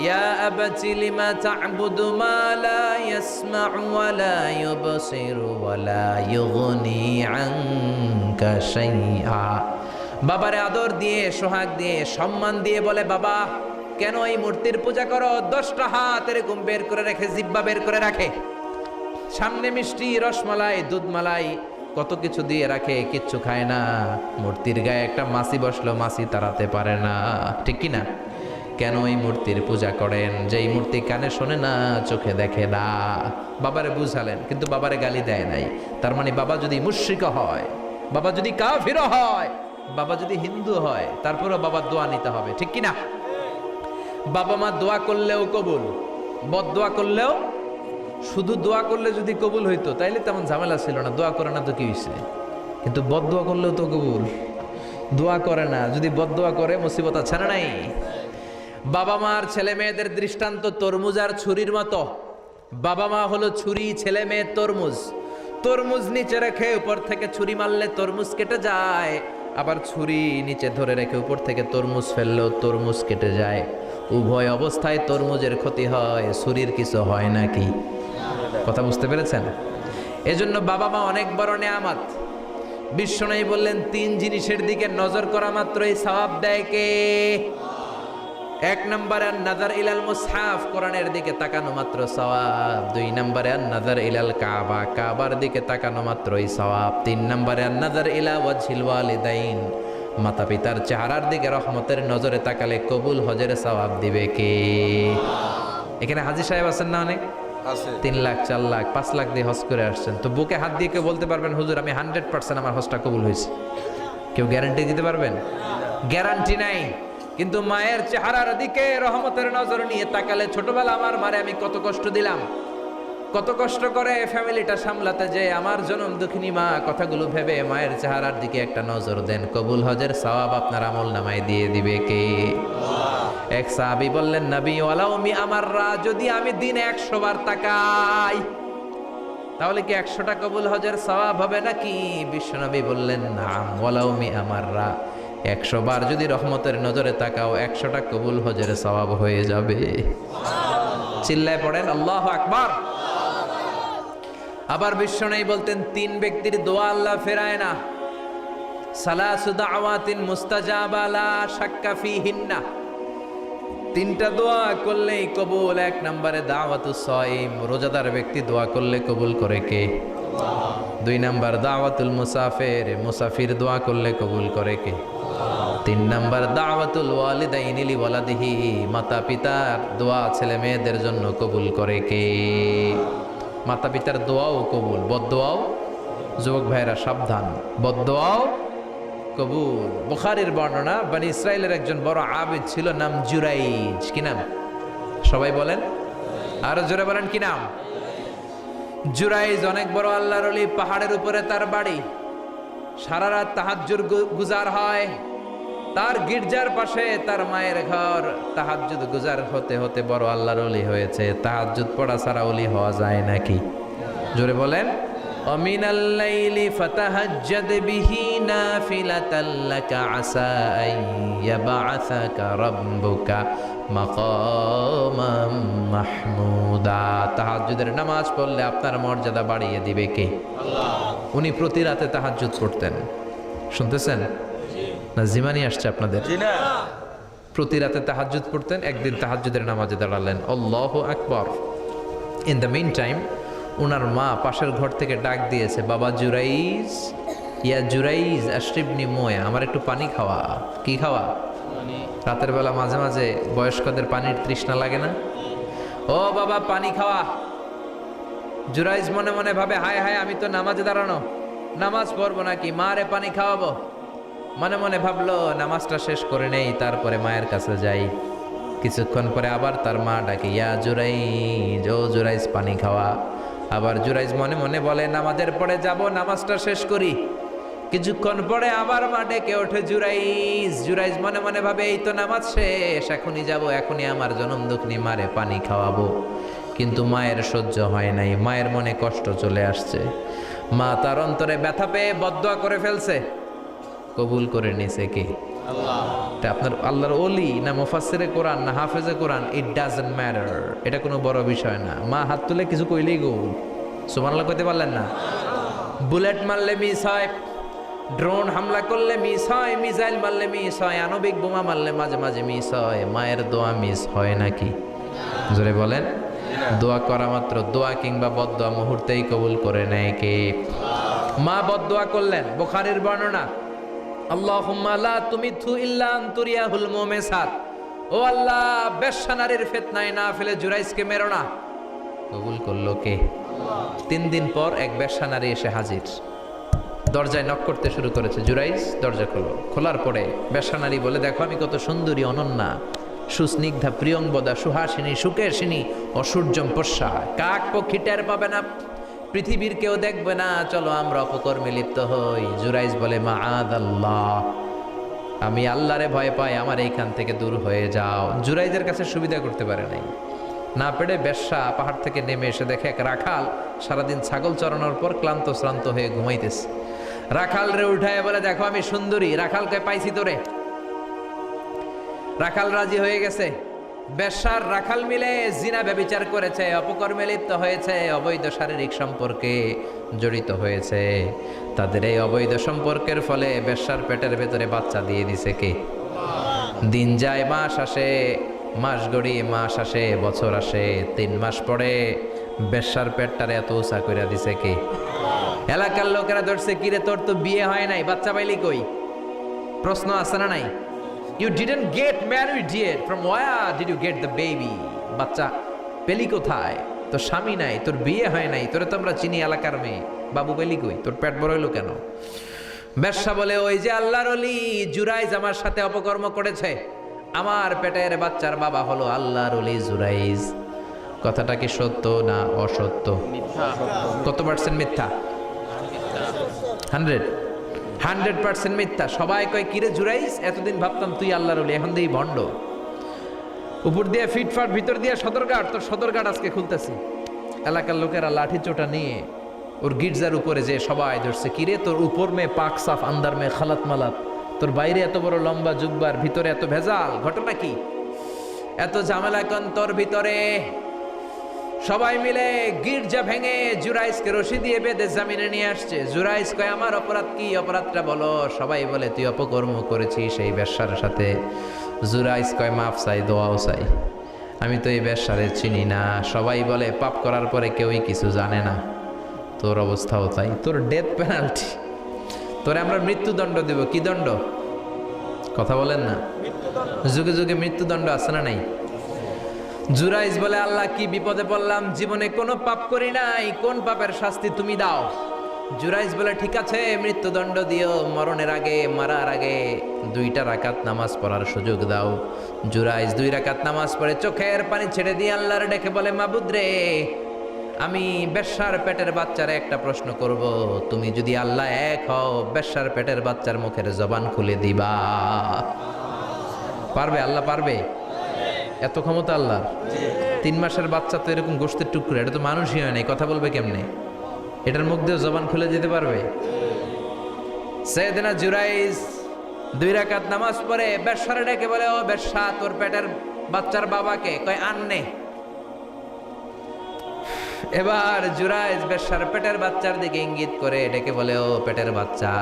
Speaker 1: ইয়া আবাতি লিমা তা'বুদু মা লা ইয়াসমা'ু ওয়া লা ইউবসিরু ওয়া লা ইউগনি আনকা শাইআ। বাবারে আদর দিয়ে, সোহাগ দিয়ে, সম্মান দিয়ে বলে, বাবা কেন এই মূর্তির পূজা করো? 10টা হাত এরকম বের করে রেখে, জিহ্বা বের করে রাখে, সামনে মিষ্টি, রসমালাই, দুধমালাই, কত কিছু দিয়ে রাখে, কিচ্ছু খায় না। মূর্তির গায়ে একটা মাছি বসলো, মাছি তাড়াতে পারে না, ঠিক কি না? কেন এই মূর্তির পূজা করেন? যে এই মূর্তি কানে শোনে না, চোখে দেখে না। বাবারে বুঝালেন, কিন্তু বাবারে গালি দেয় নাই। তার মানে বাবা যদি মুশরিক হয়, বাবা যদি কাফির হয়, বাবা যদি হিন্দু হয়, তারপরেও বাবার দোয়া নিতে হবে, ঠিক কি না? বাবা মা দোয়া করলেও কবুল, বদদোয়া করলেও। শুধু দোয়া করলে যদি কবুল হইতো তাইলে তেমন ঝামেলা ছিল না, দোয়া করে না তো কি হয়েছে? কিন্তু বদদোয়া করলেও তো কবুল। দোয়া করে না, যদি বদদোয়া করে মুসিবত আছে না নাই? বাবা মার ছেলে মেয়েদের দৃষ্টান্ত তরমুজ আর ছুরির মতো। বাবা মা হলো ছুরি, ছেলে মেয়ে তরমুজ। তরমুজ নিচে রেখে উপর থেকে ছুরি মারলে তরমুজ কেটে যায়, আবার ছুরি নিচে ধরে রেখে উপর থেকে তরমুজ ফেললেও তরমুজ কেটে যায়। উভয় অবস্থায় তরমুজের ক্ষতি হয়, ছুরির কিছু হয় নাকি? কথা বুঝতে পেরেছেন? এজন্য বাবা মা অনেক বড় নেয়ামত। বিশ্বনবী বললেন, 3 জিনিসের দিকে নজর করা মাত্রই সওয়াব দেয় কে? 1 নম্বরে নাজার ইলাল মুসহাফ, কোরআনের দিকে তাকানো মাত্র সওয়াব। 2 নম্বরে নাজার ইলাল কাবা, কাবার দিকে তাকানো মাত্রই সওয়াব। 3 নম্বরে নাজার ইলা ওয়াজহিল ওয়ালিদাইন, মাতা পিতার চেহারার দিকে রহমতের নজরে তাকালে কবুল হজের সওয়াব দিবে কে? এখানে হাজী সাহেব আছেন না অনেক?
Speaker 2: আছে
Speaker 1: 3 লাখ 4 লাখ 5 লাখ দিয়ে হজ করে আসছেন, তো বুকে হাত দিয়ে কেউ বলতে পারবেন হুজুর আমি 100% আমার হজটা কবুল হয়েছে? কেউ গ্যারান্টি দিতে পারবেন? গ্যারান্টি নাই। কিন্তু মায়ের চেহারার দিকে রহমতের নজর নিয়ে তাকালে, ছোটবেলা আমার মারে আমি কত কষ্ট দিলাম, কত কষ্ট করে ফ্যামিলিটা সামলাতে, যে আমার জনম দুঃখিনী মা, কথাগুলো ভেবে মায়ের চেহারার দিকে একটা নজর দেন, কবুল হজের সওয়াব আপনার আমল নামায় দিয়ে দিবে কে? এক সাহাবী বললেন, নবী ওয়ালাউ মি আমাররা, যদি আমি দিনে 100 বার তাকাই তাহলে কি 100টা কবুল হজের সওয়াব হবে নাকি? বিশ্বনবী বললেন, নাম ওয়ালাউ মি আমাররা, 100 বার যদি রহমতের নজরে তাকাও 100টা কবুল হজের সওয়াব হয়ে যাবে। চিল্লায় পড়েন আল্লাহু আকবার। আবার বিশ্বনবী বলতেন, 3 ব্যক্তির দোয়া আল্লাহ ফেরায় না, সালাসু দাওয়াতিন মুস্তাজাবা লা শাক্কা ফিহিন্না, 3টা দোয়া করলেই কবুল। 1 নম্বরে দাওয়াতুস সাইম, রোজাদার ব্যক্তি দোয়া করলে কবুল করে কে? 2 নম্বর দাওয়াতুল মুসাফির, মুসাফির দোয়া করলে কবুল করে কে? 3 নম্বর দাওয়াতুল ওয়ালিদাইনি লিওয়ালাদিহি, মাতা পিতার দোয়া ছেলে মেয়েদের জন্য কবুল করে কে? মাতা পিতার দোয়াও কবুল, বদদোয়াও, যুবক ভাইরা সাবধান, বদদোয়াও কবুল। বুখারীর বর্ণনা, বনি ইসরাইলের একজন বড় আবিদ ছিল, নাম জুরাইজ। কি নাম? সবাই বলেন, আরো জোরে বলেন, কি নাম? জুরাইজ অনেক বড় আল্লাহর ওলি, পাহাড়ের উপরে তার বাড়ি, সারা রাত তাহাজ্জুদ গুজার হয়। তার গির্জার পাশে তার মায়ের ঘর, তাহাজ্জুদ গুজার হতে হতে বড় আল্লাহর ওলি হয়েছে। তাহাজ্জুদ পড়া ছাড়া ওলি হওয়া যায় নাকি? জোরে বলেন। ওমিনাল লাইলি ফাতাহাজ্জাদ বিহি নাফিলাতাল লাকা আসা আন ইয়াবআসাকা রাব্বুকা মাকামাম মাহমুদা। তাহাজ্জুদের নামাজ পড়লে আপনার মর্যাদা বাড়িয়ে দিবে কে? আল্লাহ। উনি প্রতি রাতে তাহাজ্জুদ পড়তেন। শুনতেছেন না? জিমানি আসছে আপনাদের?
Speaker 2: জি না।
Speaker 1: প্রতি রাতে তাহাজ্জুদ পড়তেন। একদিন তাহাজ্জুদের নামাজে দাঁড়ালেন, আল্লাহু আকবার। ইন দ্য মিন টাইম ওনার মা পাশের ঘর থেকে ডাক দিয়েছে, বাবা জুরাইজ, ইয়া জুরাইজ আশরিবনি মোয়া, আমার একটু পানি খাওয়া। কি খাওয়া? রাতের বেলা মাঝে মাঝে বয়স্কদের পানির তৃষ্ণা লাগে না? ও বাবা পানি খাওয়া। জুরাইজ মনে মনে ভাবে, হায় হায়, আমি তো নামাজে দাঁড়ানো, নামাজ পড়বো নাকি, মারে পানি খাওয়াবো। মনে মনে ভাবলো নামাজটা শেষ করে নেই, তারপরে মায়ের কাছে যাই। কিছুক্ষণ পরে আবার তার মা ডাকে, ইয়া জুরাইজ, ও জুরাইজ পানি খাওয়া। আবার জুরাইজ মনে মনে বলে, নামাজের পরে যাব, নামাজটা শেষ করি। কিছুক্ষণ পরে আবার মা ডেকে ওঠে, জুরাইজ। জুরাইজ মনে মনে ভাবে, এই তো নামাজ শেষ, এখনই যাব, এখনই আমার জনম দুঃখিনী মারে পানি খাওয়াবো। কিন্তু মায়ের সহ্য হয় নাই, মায়ের মনে কষ্ট চলে আসছে। মা তার অন্তরে ব্যথা পেয়ে বদদোয়া করে ফেলছে। কবুল করে নিছে কে? আল্লাহ। আপনার আল্লাহর ওলি না মুফাসসিরে কোরআন না হাফেজে কোরআন, ইট ডাজন্ট ম্যাটার, এটা কোনো বড় বিষয় না। মা হাত তুলে কিছু কইলেই কবুল। সুবহানাল্লাহ কইতে পারলেন না? বুলেট মারলে মিস হয়, ড্রোন হামলা করলে মিস হয়, মিসাইল মারলে মিস হয়, আণবিক বোমা মারলে মাঝে মাঝে মিস হয়। মায়ের দোয়া মিস হয় নাকি? জোরে বলেন। দোয়া করা মাত্র, দোয়া কিংবা বদদোয়া মুহূর্তেই কবুল করে নেয় কে? মা বদদোয়া করলেন। বুখারীর বর্ণনা, আল্লাহুম্মা লা তুমিথু ইল্লা আন তুরিয়াহুল মুমিসাত, ও আল্লাহ বেশ্যা নারীর ফিতনায় না ফেলে জুরাইজকে মেরো না। কবুল করলো কে? আল্লাহ। 3 দিন পর এক বেশ্যা নারী এসে হাজির, দরজায় নক করতে শুরু করেছে। জুরাইজ দরজা খোলো। খোলার পরে বেশ্যা নারী বলে, দেখো আমি কত সুন্দরী, অনন্যা, সুস্নিগ্ধা, প্রিয়ংবদা, সুহাসিনী, সুকেশিনী, অসূর্যম পশ্যা, কাক পক্ষী টের পাবে না, পৃথিবীর কেউ দেখবে না, চলো আমরা অপকর্মে লিপ্ত হই। জুরাইজ বলে, মাআদাল্লাহ, আমি আল্লাহরে ভয় পাই, আমার এইখান থেকে দূর হয়ে যাও। জুরাইজের কাছে সুবিধা করতে পারে নাই, না পেরে বেশ্যা পাহাড় থেকে নেমে এসে দেখে এক রাখাল সারাদিন ছাগল চড়ানোর পর ক্লান্ত শ্রান্ত হয়ে ঘুমাইতেছে। রাখাল রে উঠায় বলে, দেখো আমি সুন্দরী। রাখালকে পাইছি তোরে। রাখাল রাজি হয়ে গেছে। বেশ্যার রাখাল মিলে জিনা ব্যভিচার করেছে, অপকর্মে লিপ্ত হয়েছে, অবৈধ শারীরিক সম্পর্কে জড়িত হয়েছে। তাদের এই অবৈধ সম্পর্কের ফলে বেশ্যার পেটের ভেতরে বাচ্চা দিয়ে দিছে কে? দিন যায়, মাস আসে, মাস গড়িয়ে মাস আসে, বছর আসে, 3 মাস পরে বেশ্যার পেটটারে এত উঁচা কইরা দিছে কে? এলাকার লোকেরা ধরছে, কিরে তোর তো বিয়ে হয় নাই, বাচ্চা পাইলি কই? প্রশ্ন আছে না নাই? You didn't get married yet, from where did you get the baby? বাচ্চা পেলি কোথায়? তোর স্বামী নাই, তোর বিয়ে হয় নাই, তোরে তো আমরা চিনি এলাকার মেয়ে, বাবু পেলি কই? তোর পেট বড় হইলো কেন? বেশ্যা বলে, ওই যে আল্লাহর ওলি জুরাইজ আমার সাথে অপকর্ম করেছে, আমার পেটের বাচ্চার বাবা হলো আল্লাহর ওলি জুরাইজ। কথাটা কি সত্য না অসত্য? কত পার্সেন্ট মিথ্যা? 100% মিথ্যা। সবাই কয়, কিরে জুরাইজ, এতদিন ভাবতাম তুই আল্লাহর ওলি, এখন দিই ভণ্ড। উপর দিয়ে ফিটফাট, ভিতর দিয়ে সদরঘাট। তোর সদরঘাট আজকে খুলতেছি। এলাকার লোকেরা লাঠি চোটা নিয়ে ওর গির্জার উপরে যে সবাই ধরছে, কিরে তোর উপর মে পাক সাফ, আন্দার মে খালাত মালাত, তোর বাইরে এত বড় লম্বা জুব্বার, ভিতরে এত ভেজাল, ঘটনা কি? এত ঝামেলা কোন তোর ভিতরে? সবাই মিলে গির্জা ভেঙে জুরাইজকে রশি দিয়ে বেঁধে জামিনে নিয়ে আসছে। জুরাইজ কয়, আমার অপরাধ কি? অপরাধটা বলো। সবাই বলে, তুই অপকর্ম করেছিস এই বেশ্যার সাথে। জুরাইজ কয়, মাফ চাই, দোয়াও চাই, আমি তো এই বেশ্যারে চিনি না। সবাই বলে, পাপ করার পরে কেউই কিছু জানে না, তোর অবস্থাও তাই, তোর ডেথ পেনাল্টি, তোরে আমরা মৃত্যুদণ্ড দেব। কি দণ্ড? কথা বলেন না। যুগে যুগে মৃত্যুদণ্ড আছে না নাই? জুরাইজ বলে, আল্লাহ কি বিপদে পড়লাম, জীবনে কোনো পাপ করি নাই, কোন পাপের শাস্তি তুমি দাও? জুরাইজ বলে, ঠিক আছে, মৃত্যুদণ্ড দিও, মরণের আগে, মারার আগে 2 রাকাত নামাজ পড়ার সুযোগ দাও। জুরাইজ 2 রাকাত নামাজ পড়ে চোখের পানি ছেড়ে দিয়ে আল্লাহর ডেকে বলে, মাবুদ রে, আমি বেশ্যার পেটের বাচ্চারে একটা প্রশ্ন করব, তুমি যদি আল্লাহ এক হও, বেশ্যার পেটের বাচ্চার মুখের জবান খুলে দিবা? পারবে? আল্লাহ পারবে? এত ক্ষমতা আল্লাহর। 3 মাসের বাচ্চা তো এরকম গোশতের টুকরো, এটা তো মানুষই হয় না, কথা বলবে কেমনে? এটার মুখ দিয়ে জবান খুলে দিতে পারবে? সাইয়েদনা জুরাইজ 2 রাকাত নামাজ পড়ে বেশ্যারে ডেকে বলে, ও বেশ্যা, তোর পেটের বাচ্চার বাবাকে? কয়, আননে। এবার জুরাইজ বেশ্যার পেটের বাচ্চার দিকে ইঙ্গিত করে ডেকে বলে, ও পেটের বাচ্চা,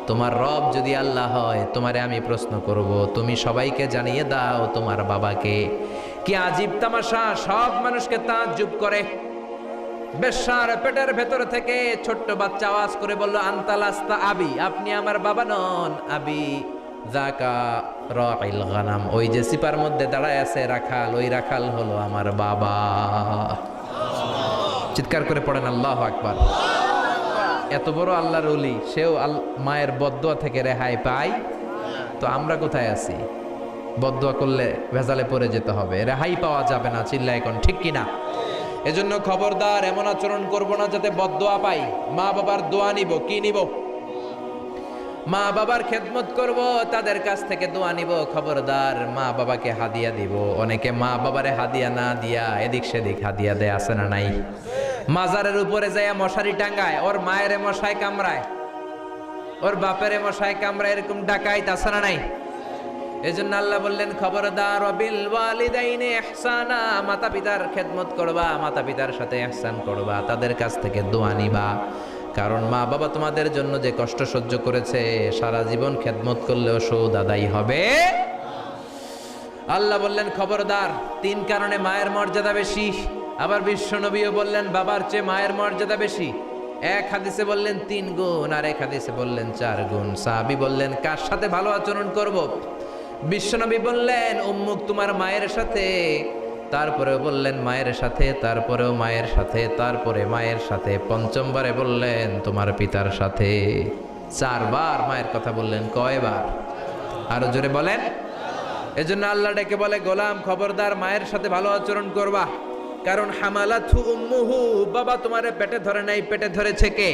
Speaker 1: তোমার রব যদি আল্লাহ হয়, তোমারে আমি প্রশ্ন করব, তুমি সবাইকে জানিয়ে দাও তোমার বাবাকে। কি আজীব তামাশা, সব মানুষকে তাজ্জুব করে। বেশ্যার পেটের ভেতর থেকে ছোট্ট বাচ্চা আওয়াজ করে বলল, আনতালাস্তা আবি, আপনি আমার বাবা নন। আবি যাকা রাইল গানাম, ওই যে সিপার মধ্যে দাঁড়ায় আছে রাখাল, ওই রাখাল হলো আমার বাবা। চিৎকার করে পড়েন আল্লাহু আকবার। এত বড় আল্লাহর ওলি, সেও মায়ের বদদোয়া থেকে রেহাই পায়। তো আমরা কোথায় আছি? বদদোয়া করলে ভেজালে পড়ে যেতে হবে, রেহাই পাওয়া যাবে না। চিল্লায় এখন ঠিক কিনা? এজন্য খবরদার, এমন আচরণ করব না যাতে বদদোয়া পাই। মা বাবার দোয়া নিব। কি নিব? মা বাবার খেদমত করব, তাদের কাছ থেকে দোয়া নিব। খবরদার, মা বাবাকে হাদিয়া দিব। অনেকে মা বাবারে হাদিয়া না দিয়া এদিক সেদিক হাদিয়া দেয়, আছে না নাই? মাজারের উপরে যাইয়া মশারি টাঙ্গায়, ওর মায়ের মশায় কামড়ায়, ওর বাপের মশায় কামড়ায়, এরকম ডাকাইত, আছে না নাই? এজন্য আল্লাহ বললেন, খবরদার, ওয়াবিল ওয়ালিদাইনি ইহসানা, মাতা পিতার খেদমত করবা, মাতা পিতার সাথে ইহসান করবা, তাদের কাছ থেকে দোয়া নিবা। কারণ মা বাবা তোমাদের জন্য যে কষ্ট সহ্য করেছে, সারা জীবন খেদমত করলেও সুদ আদায় হবে। আল্লাহ বললেন, খবরদার, 3 কারণে মায়ের মর্যাদা বেশি। আবার বিশ্ব নবীও বললেন, বাবার চেয়ে মায়ের মর্যাদা বেশি। এক হাদিসে বললেন 3 গুণ, আর এক হাদিসে বললেন 4 গুণ। সাহাবী বললেন, কার সাথে ভালো আচরণ করব? বিশ্বনবী বললেন, উম্মুক, তোমার মায়ের সাথে। তারপরেও বললেন মায়ের সাথে, তারপরেও মায়ের সাথে, তারপরে মায়ের সাথে, পঞ্চমবারে বললেন তোমার পিতার সাথে। 4 বার মায়ের কথা বললেন। কয়বার? আরো জোরে বলেন। এজন্য আল্লাহ ডেকে বলে, গোলাম, খবরদার, মায়ের সাথে ভালো আচরণ করবা। কারণ হামালাথু উম্মুহু, বাবা তোমারে পেটে ধরে নাই, পেটে ধরেছে কে?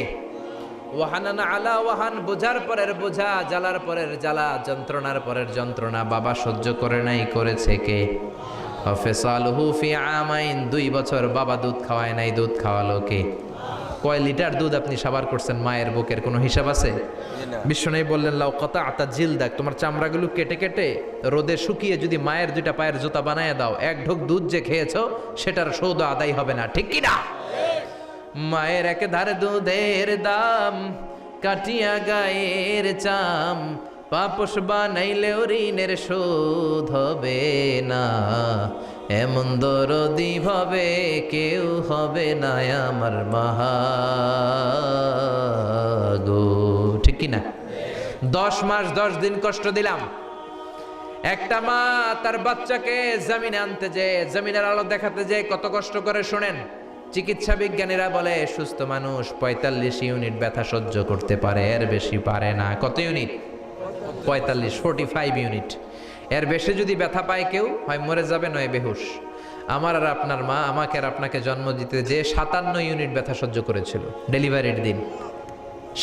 Speaker 1: ওয়াহানানা আলা ওয়াহান, বোঝার পরের বোঝা, জ্বালার পরের জ্বালা, যন্ত্রণার পরের যন্ত্রণা বাবা সহ্য করে নাই, করেছে কে? ফিসালুহু ফি আমাইন, 2 বছর বাবা দুধ খাওয়ায় নাই, দুধ খাওয়ালো কে? কয় লিটার দুধ আপনি সাবার করছেন মায়ের বুকের, কোনো হিসাব আছে? বিশ্বনবী বললেন, লাউ কাতাআতা জিলদাক, তোমার চামড়াগুলো কেটে কেটে রোদে শুকিয়ে যদি মায়ের 2টা পায়ের জুতা বানায় দাও, 1 ঢোক দুধ যে খেয়েছো সেটার সৌদা আদায় হবে না। ঠিক কি না? মায়ের একেধারে দুধের দাম, কাটিয়া গায়ের চাম, পাপস বানাইলেও ঋণের শোধ হবে না। এমন দরদি ভাবে কেউ হবে না আমার মাহাগো। ঠিক কি না? 10 মাস 10 দিন কষ্ট দিলাম। একটা মা তার বাচ্চাকে জমিনে আনতে যে, জমিনের আলো দেখাতে যে কত কষ্ট করে শোনেন। চিকিৎসা বিজ্ঞানীরা বলে সুস্থ মানুষ 45 ইউনিট ব্যথা সহ্য করতে পারে, এর বেশি পারে না। কত ইউনিট? 45 ইউনিট। এর বেশি যদি ব্যথা পায় কেউ হয় মরে যাবে, নয় বেহুশ। আমার আর আপনার মা আমাকে আর আপনাকে জন্ম দিতে যে 57 ইউনিট ব্যথা সহ্য করেছিল ডেলিভারির দিন।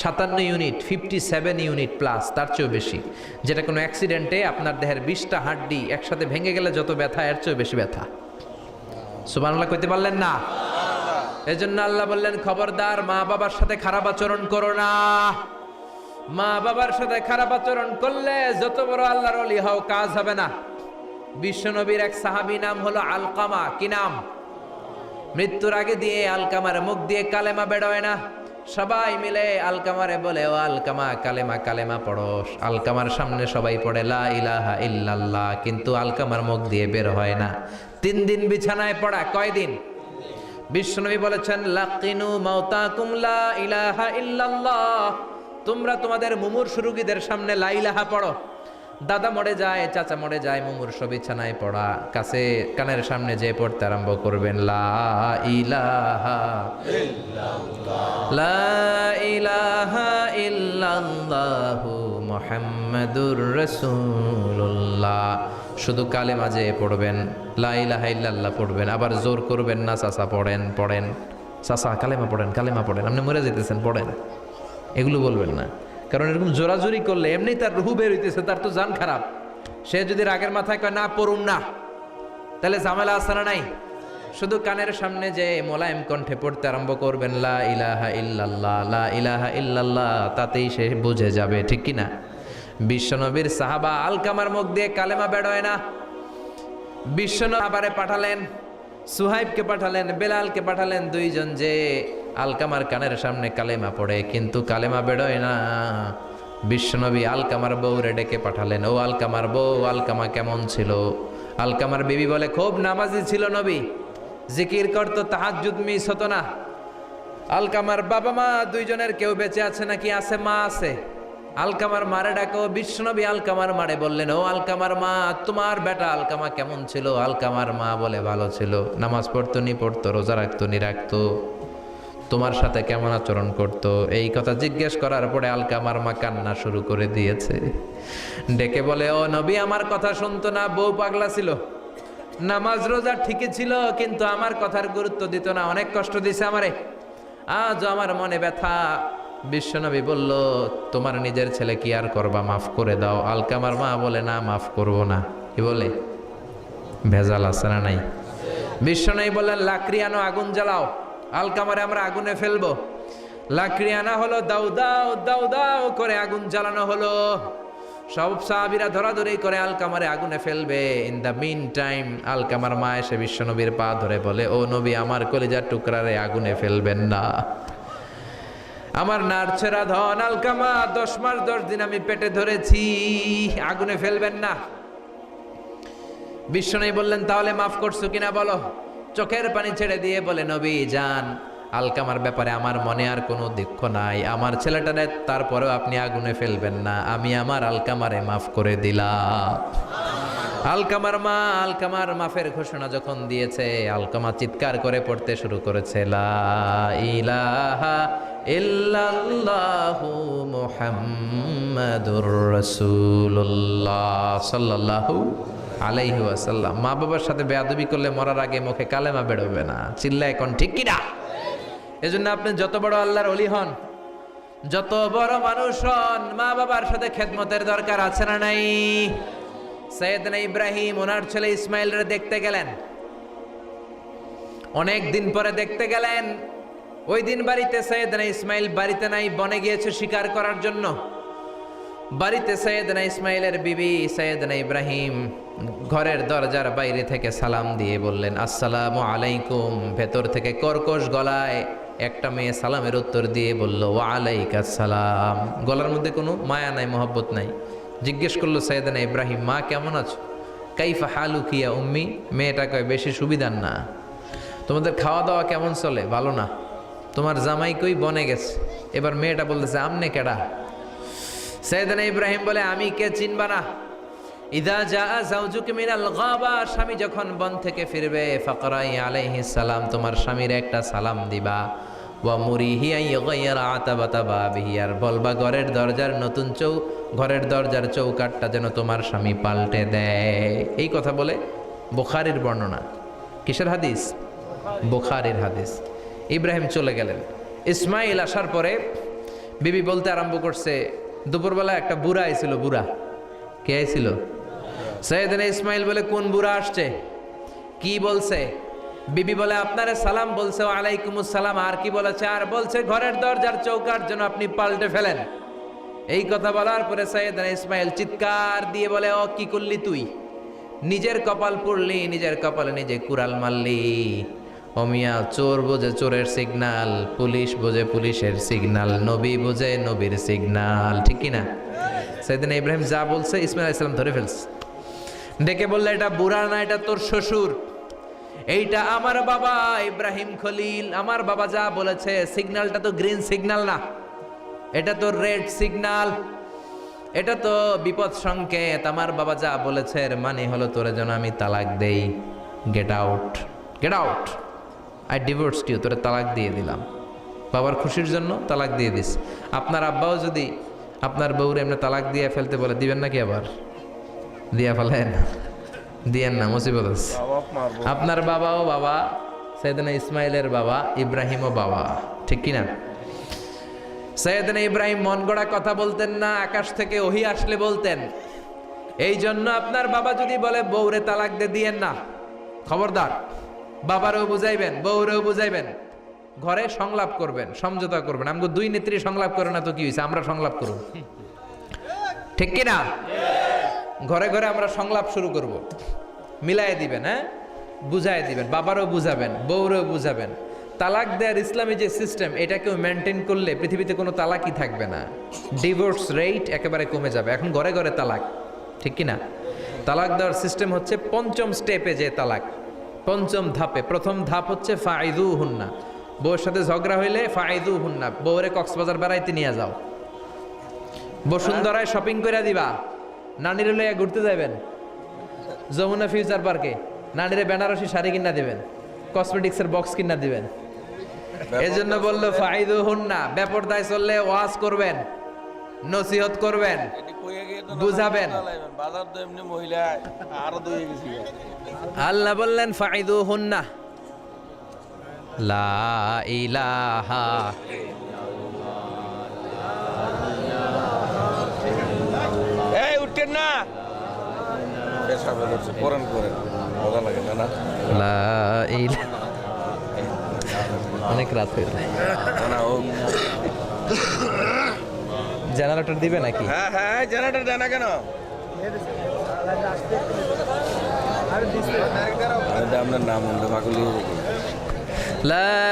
Speaker 1: 57 ইউনিট, 57 ইউনিট প্লাস, তার চেয়েও বেশি। যেটা কোনো অ্যাক্সিডেন্টে আপনার দেহের 20টা হাড্ডি একসাথে ভেঙে গেলে যত ব্যথা, এর চেয়েও বেশি ব্যথা। সুবহানাল্লাহ কইতে পারলেন না? এজন্য আল্লাহ বললেন, খবরদার মা বাবার সাথে খারাপ আচরণ করো না। মা বাবার সাথে খারাপ আচরণ করলে যত বড় আল্লাহর ওলি হও কাজ হবে না। বিশ্বনবীর এক সাহাবী নাম হলো আলকামা। কি নাম? মৃত্যুর আগে দিয়ে আলকামার মুখ দিয়ে কালেমা বেরোয় না। সবাই মিলে আলকামারে বলে, ও আলকামা কালেমা কালেমা পড়ো। আলকামার সামনে সবাই পড়ে লা ইলাহা ইল্লাল্লাহ, কিন্তু আলকামার মুখ দিয়ে বের হয় না। 3 দিন বিছানায় পড়া। কয়দিন? বিশ্বনবী বলেছেন, লাকিনু মাউতাকুম লা ইলাহা ইল্লাল্লাহ। তোমরা তোমাদের মুমূর্ষু রোগীদের সামনে লা ইলাহা পড়ো। দাদা মরে যায়, চাচা মরে যায়, মুমূর্ষু বিছানায় পড়া, কাছে কানের সামনে যে পড়তে আরম্ভ করবেন, লা ইলাহা ইল্লাল্লাহ, লা ইলাহা ইল্লাল্লাহু মুহাম্মাদুর রাসূলুল্লাহ। শুধু কালেমা যে পড়বেন, লা ইলাহা ইল্লাল্লাহ পড়বেন, আবার জোর করবেন না, চাচা পড়েন পড়েন, চাচা কালেমা পড়েন কালেমা পড়েন, আপনি মরে যেতেছেন পড়েন, এগুলো বলবেন না। কারণ এরকম জোরাজুরি করলে এমনি তার রুহু বের হইতেছে, তার তো জান খারাপ। সে যদি রাগের মাথায় কয় না পড়ুম না, তাহলে ঝামেলা আছে না নাই? শুধু কানের সামনে যে মোলায়েম কণ্ঠে পড়তে আরম্ভ করবেন, লা ইলাহা ইল্লাল্লাহ, লা ইলাহা ইল্লাল্লাহ, তাতেই সে বুঝে যাবে, ঠিক কি না? বিশ্বনবীর সাহাবা আলকামার মুখ দিয়ে কালেমা বেরোয় না। বিশ্বনবী আবারে পাঠালেন, সুহাইবকে পাঠালেন, বেলালকে পাঠালেন, 2 জন যে আলকামার কানের সামনে কালেমা পড়ে, কিন্তু কালেমা বেরোয় না। বিশ্বনবী আলকামার বউরে ডেকে পাঠালেন, ও আলকামার বউ, আলকামা কেমন ছিল? আলকামার বিবি বলে, খুব নামাজি ছিল নবী, জিকির করতো, তাহাজ্জুদ মিস হতো না। আলকামার বাবা মা 2 জনের কেউ বেঁচে আছে নাকি? আছে, মা আছে। আলকামার মারে ডাকো। বিশ্বনবী আলকামার মারে বললেন, ও আলকামার মা, তোমার বেটা আলকামা কেমন ছিল? আলকামার মা বলে, ভালো ছিল, নামাজ পড়তো নি পড়তো, রোজা রাখতো নি রাখতো, তোমার সাথে কেমন আচরণ করতো? এই কথা জিজ্ঞেস করার পরে আলকামার মা কান্না শুরু করে দিয়েছে। ডেকে বলে, ও নবী, আমার কথা শুনতো না, বউ পাগলা ছিল, নামাজ রোজা ঠিকই ছিল, কিন্তু আমার কথার গুরুত্ব দিত না, অনেক কষ্ট দিছে আমারে, আজ আমার মনে ব্যথা। বিশ্বনবী বলল, তোমার নিজের ছেলে কি আর করবা, মাফ করে দাও। আলকামার মা বলে, না মাফ করব না। কি বলে? ভেজাল আছে না নাই? বিশ্বনবী বললেন, লাকড়ি আনো, আগুন জ্বালাও, আলকামারে আমরা আগুনে ফেলবো। লাকড়ি আনা হলো, দাও দাও দাও দাও করে আগুন জ্বালানো হলো। সব সাহাবীরা ধরাধরি করে আলকামারে আগুনে ফেলবে। ইন দ্য মিন টাইম আলকামার মা এসে বিশ্বনবীর পা ধরে বলে, ও নবী, আমার কলিজার টুকরারে আগুনে ফেলবেন না, আমার নারছেরা ধন আলকামা, 10 মাস 10 দিন আমি পেটে ধরেছি, আগুনে ফেলবেন না। বিশ্বনবী বললেন, তাহলে মাফ করছো কিনা বলো। চোখের পানি ছেড়ে দিয়ে বলে, নবী যান, আলকামার ব্যাপারে আমার মনে আর কোনো দুঃখ নাই, আমার ছেলেটারে তারপরেও আপনি আগুনে ফেলবেন না, আমি আমার আলকামারে মাফ করে দিলাম। আলকামার মা আলকামার মাফের ঘোষণা যখন দিয়েছে, আলকামা চিৎকার করে পড়তে শুরু করেছে, লা ইলাহা ইল্লাল্লাহু মুহাম্মাদুর রাসূলুল্লাহ সাল্লাল্লাহু আলাইহি ওয়াসাল্লাম। মা বাবার সাথে বেয়াদবি করলে মরার আগে মুখে কালেমা বেরোবে না। চিল্লা এখন ঠিক কিনা? এজন্য আপনি যত বড় আল্লাহর ওলি হন, যত বড় মানুষ হন, মা বাবার সাথে খেদমতের দরকার আছে না নাই? সৈয়দনা ইব্রাহিম ওনার ছেলে ইসমাইলরে দেখতে গেলেন, অনেক দিন পরে দেখতে গেলেন। ওই দিন বাড়িতে সৈয়দনা ইসমাইল বাড়িতে নাই, বনে গিয়েছে শিকার করার জন্য। বাড়িতে সৈয়দনা ইসমাইলের বিবি সৈয়দনা ইব্রাহিম ঘরের দরজার বাইরে থেকে সালাম দিয়ে বললেন, আসসালামু আলাইকুম। ভেতর থেকে কর্কশ গলায় একটা মেয়ে সালামের উত্তর দিয়ে বলল, ওয়া আলাইকাস সালাম। গলার মধ্যে কোনো মায়া নাই, মহব্বত নাই। জিজ্ঞেস করলো সৈয়দনা ইব্রাহিম, মা কেমন আছো? কাইফা হালুকি ইয়া উম্মি। মেয়েটা কয়, বেশি সুবিধার না, তোমাদের খাওয়া দাওয়া কেমন চলে? ভালো না। তোমার জামাই কই? বনে গেছে। এবার মেয়েটা বলতেছে, আমনে কেডা? সাইয়েদনা ইব্রাহিম বলে, আমি কে চিনবা না? ইদা জাআ যাওজুকা মিনাল গাবা, স্বামী যখন বন থেকে ফিরবে, ফাকরাই আলাইহিস সালাম, তোমার স্বামীর একটা সালাম দিবা। ওয়া মুরিহি আইয়াগাইরা আতাবাতা বাবিহি, আর বলবা ঘরের দরজার চৌকাটটা যেন তোমার স্বামী পাল্টে দেয়। এই কথা বলে বুখারীর বর্ণনা। কিসের হাদিস? বুখারীর হাদিস। ইব্রাহিম চলে গেলেন। ইসমাইল আসার পরে বিবি বলতে আরম্ভ করছে, দুপুরবেলা একটা বুড়া আইছিল। বুড়া কে আইছিল? সাইয়েদনা ইসমাইল বলে, কোন বুড়া আসছে? কি বলছে? বিবি বলে, আপনারে সালাম বলছে। ওয়ালাইকুমুস সালাম। আর কি বলেছে? আর বলছে ঘরের দরজার চৌকাট যেন আপনি পাল্টে ফেলেন। এই কথা বলার পরে সাইয়েদনা ইসমাইল চিৎকার দিয়ে বলে, ও কি করলি তুই? নিজের কপাল পুড়লি, নিজের কপালে নিজে কুড়াল মারলি। অমিয়া, চোর বোঝে চোরের সিগনাল, পুলিশ বোঝে পুলিশের সিগনাল, নবী বোঝে নবীর সিগনাল। ঠিক কিনা? সাইয়েদনা ইব্রাহিম যা বলছে ইসমাইল আলাইহিস সালাম ধরে ফেলছে। ডেকে বললে, এটা বুড়া না, এটা তোর শ্বশুর। এইটা আমার বাবা ইব্রাহিম খলিল। আমার বাবা যা বলেছে, সিগন্যালটা তো গ্রিন সিগন্যাল না, এটা তো রেড সিগন্যাল, এটা তো বিপদ সংকেত। আমার বাবা যা বলেছে এর মানে হলো তোরে যেন আমি তালাক দেই। Get out, get out, I divorced you, তোরে তালাক দিয়ে দিলাম। বাবার খুশির জন্য তালাক দিয়ে দিস। আপনার আব্বাও যদি আপনার বউরে এমনি তালাক দিয়ে ফেলতে বলে, দিবেন নাকি? আবার দিয়া ফেলেন? দিয়েন না, মুসিবত আছে। আপনার বাবাও বাবা, সাইয়েদনা ইসমাইলের বাবা, ইব্রাহিমও বাবা। ঠিক কিনা? সাইয়েদনা ইব্রাহিম মন গড়া কথা বলতেন না, আকাশ থেকে ওহী আসলে বলতেন। এই জন্য আপনার বাবা যদি বলে বউরে তালাক দিয়েন না, খবরদার। বাবারেও বুঝাইবেন, বউরেও বুঝাইবেন, ঘরে সংলাপ করবেন, সমঝোতা করবেন। আমগো দুই নেত্রী সংলাপ করে না তো কি হয়েছে, আমরা সংলাপ করব। ঠিক কিনা? ঘরে ঘরে আমরা সংলাপ শুরু করব। মিলাই দিবেন, হ্যাঁ, বুঝাই দিবেন, বাবারও বুঝাবেন, বউরেও বুঝাবেন। তালাক দেওয়ার ইসলামী যে সিস্টেম, এটাকেও মেনটেন করলে পৃথিবীতে কোনো তালাকই থাকবে না। ডিভোর্স রেট একেবারে কমে যাবে। এখন ঘরে ঘরে তালাক। ঠিক কিনা? তালাক দেওয়ার সিস্টেম হচ্ছে পঞ্চম স্টেপে যে তালাক, পঞ্চম ধাপে। প্রথম ধাপ হচ্ছে ফাইদুহুন্না, বউয়ের সাথে ঝগড়া হইলে ফাইদুহুন্না, বউরে কক্সবাজার বেড়াইতে নিয়ে যাও, বসুন্ধরায় শপিং করে দিবা, নানিরে লইয়া ঘুরতে যাবেন, যমুনা ফিউচার পার্কে নানিরে বেনারসি শাড়ি কিনা দিবেন, কসমেটিক্সের বক্স কিনা দিবেন। এজন্য বললো ফাইদুহুন্না। বেপরদায় চললে ওয়াজ করবেন, নসিহত করবেন, বুঝাবেন। আল্লাহ বললেন ফাইদুহুন্না, লা ইলাহা
Speaker 2: না, করেন করেন, মজা লাগে না?
Speaker 1: লা ইলাহা। অনেক রাত হয়ে যায়, জেনারেটর দিবে নাকি?
Speaker 2: হ্যাঁ হ্যাঁ, জেনারেটর দেয় না কেন? আপনার নাম পাগলি হয়ে যায়।
Speaker 1: লা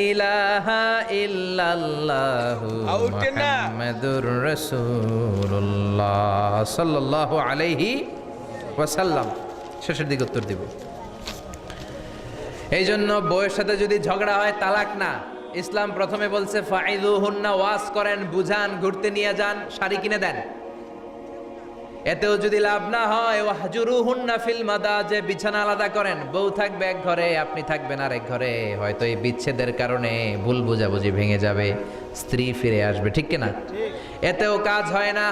Speaker 1: ইলাহা ইল্লাল্লাহু মুহাম্মাদুর রাসূলুল্লাহ সাল্লাল্লাহু আলাইহি ওয়াসাল্লাম। শেষের দিকে উত্তর দিব। এই জন্য বউয়ের সাথে যদি ঝগড়া হয় তালাক না। ইসলাম প্রথমে বলছে ফাইদুহুন্না, ওয়াজ করেন, বুঝান, ঘুরতে নিয়ে যান, শাড়ি কিনে দেন। এতেও যদি লাভ না হয়, ওয়াহজুরুহুন্না ফিল মাদাজি, বিছানা আলাদা করেন। বউ থাকবে এক ঘরে, আপনি থাকবেন আরেক ঘরে। হয়তো এই বিচ্ছেদের কারণে ভুল বোঝাবুঝি ভেঙে যাবে, স্ত্রী ফিরে আসবে। ঠিক কিনা? এতেও কাজ হয় না।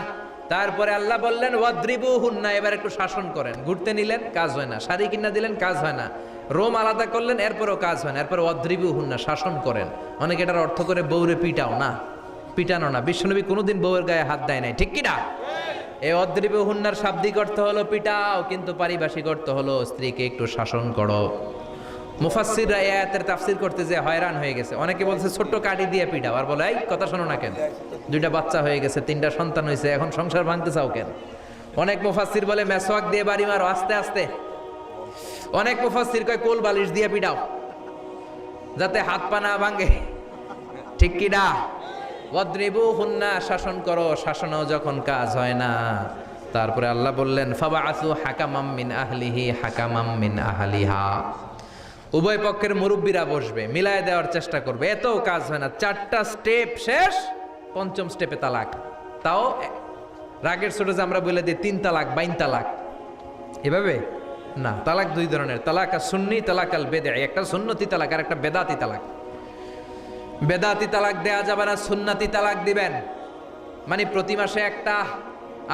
Speaker 1: তারপরে আল্লাহ বললেন ওয়াদ্রিবুহুন্না, এবার একটু শাসন করেন। ঘুরতে নিলেন, কাজ হয় না। শাড়ি কিনা দিলেন, কাজ হয় না। রোম আলাদা করলেন, এরপরও কাজ হয় না। এরপর ওয়াদ্রিবুহুন্না, শাসন করেন। অনেকে এটার অর্থ করে বউরে পিটাও না, পিটানো না। বিশ্বনবী কোনোদিন বউয়ের গায়ে হাত দেয় নাই। ঠিক কিনা? এই ওয়াদ্রিবুহুন্নার শাব্দিক অর্থ হলো পিটাও, কিন্তু পারিভাষিক অর্থ হলো স্ত্রীকে একটু শাসন করো। মুফাসসিররা এই আয়াতের তাফসীর করতে যে হয়রান হয়ে গেছে। অনেকে বলছে ছোট্ট কাঠি দিয়ে পিটাও, আর বলে এই কথা শোনো না কেন? দুইটা বাচ্চা হয়ে গেছে, 3টা সন্তান হয়েছে, এখন সংসার ভাঙতে চাও কেন? অনেক মুফাসসির বলে মেসওয়াক দিয়ে বাড়ি মারো আস্তে আস্তে। অনেক মুফাসসির কয় কোল বালিশ দিয়ে পিটাও, যাতে হাত পা না ভাঙে। ঠিক কি না? ওয়াদ্রিবুহুন্না, শাসন করো। শাসনও যখন কাজ হয় না, তারপরে আল্লাহ বললেন ফাবাআসু হাকামাম মিন আহলিহি হাকামাম মিন আহলিহা, উভয় পক্ষের মুরব্বীরা বসবে, মিলায় দেওয়ার চেষ্টা করবে। এতও কাজ হয় না। 4টা স্টেপ শেষ, 5ম স্টেপে তালাক। তাও রাগের ছোট যে আমরা বলে দিই 3 তালাক 22 তালাক, এভাবে না। তালাক দুই ধরনের, তালাক আর সুন্নি, তালাক আল বেদে। একটা সুন্নতি তালাক আর একটা বেদাতি তালাক। বেদাতি তালাক দেয়া যাবে না, সুন্নতি তালাক দিবেন। মানে প্রতি মাসে একটা,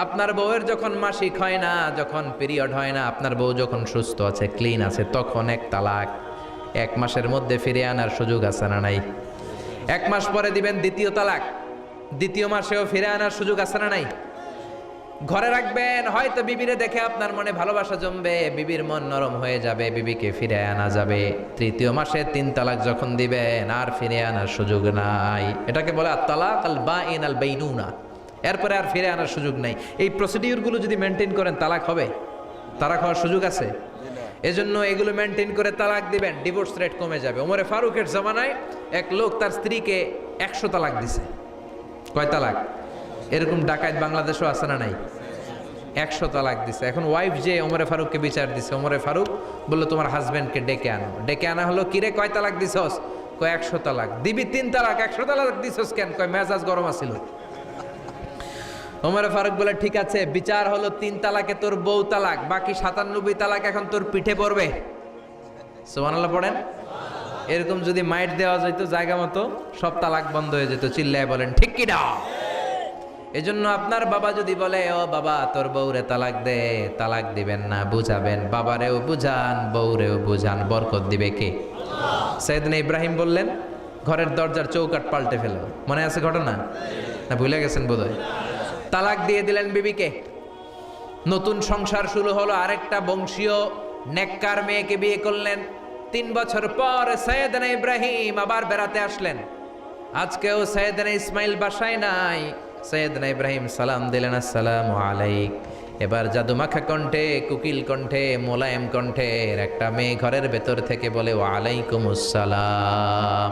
Speaker 1: আপনার বউয়ের যখন মাসিক হয় না, যখন পিরিয়ড হয় না, আপনার বউ যখন সুস্থ আছে, ক্লিন আছে, তখন এক তালাক। 1 মাসের মধ্যে ফিরে আনার সুযোগ আছে না নাই? 1 মাস পরে দিবেন দ্বিতীয় তালাক, দ্বিতীয় মাসেও ফিরে আনার সুযোগ আছে না নাই? ঘরে রাখবেন, হয়তো বিবিরে দেখে আপনার মনে ভালোবাসা জমবে, বিবির মন নরম হয়ে যাবে, বিবিকে ফিরে আনা যাবে। তৃতীয় মাসে 3 তালাক যখন দিবেন, আর ফিরে আনার সুযোগ নাই। এটাকে বলে আত-তালাক আল বাইন আল বাইনুনা। এরপরে আর ফিরে আনার সুযোগ নাই। এই প্রসিডিউরগুলো যদি মেনটেন করেন, তালাক হবে? তালাক হওয়ার সুযোগ আছে? এজন্য এগুলো মেনটেন করে তালাক দিবেন, ডিভোর্স রেট কমে যাবে। ওমরে ফারুকের জামানায় এক লোক তার স্ত্রীকে 100 তালাক দিছে। কয় তালাক? এরকম ডাকাত বাংলাদেশও আছে না নাই? 100 তালাক দিছে। এখন ওয়াইফ যে ওমরে ফারুককে বিচার দিছে, ওমরে ফারুক বললো তোমার হাজবেন্ডকে ডেকে আনো। ডেকে আনা হলো, কিরে কয় তালাক দিছস? কয় 100 তালাক। দিবি 3 তালাক, 100 তালাক দিছস কেন? কয় মেজাজ গরম আছিল। ওমরে ফারুক বলে ঠিক আছে, বিচার হলো 3 তালাকে তোর বউ তালাক, বাকি 97 তালাক এখন তোর পিঠে পড়বে। সুবহানাল্লাহ পড়েন। এরকম যদি মাইট দেওয়া যেত জায়গা মতো, সব তালাক বন্ধ হয়ে যেত। চিল্লায় বলেন ঠিক কি না? এজন্য আপনার বাবা যদি বলে ও বাবা তোর বউরে তালাক দে, তালাক দিবেন না, বুঝাবেন। বাবারেও বুঝান, বউরেও বুঝান, বরকত দিবে কে? সাইয়েদনা ইব্রাহিম বললেন ঘরের দরজার চৌকাঠ পাল্টে ফেলো। মনে আছে ঘটনা? না ভুলে গেছেন বোধহয়। তালাক দিয়ে দিলেন বিবিকে। নতুন সংসার শুরু হলো। আরেকটা বংশীয় নেককার মেয়েকে বিয়ে করলেন। 3 বছর পর সাইয়েদনা ইব্রাহিম আবার বেড়াতে আসলেন। আজকেও সাইয়েদনা ইসমাইল বাসায় নাই। সাইয়েদনা ইব্রাহিম সালাম দিলেন, আসসালামু আলাইক। এবার জাদুমাখা কণ্ঠে, কুকিল কণ্ঠে, মোলায়েম কণ্ঠের একটা মেয়ে ঘরের ভেতর থেকে বলে ওয়ালাইকুমুস সালাম।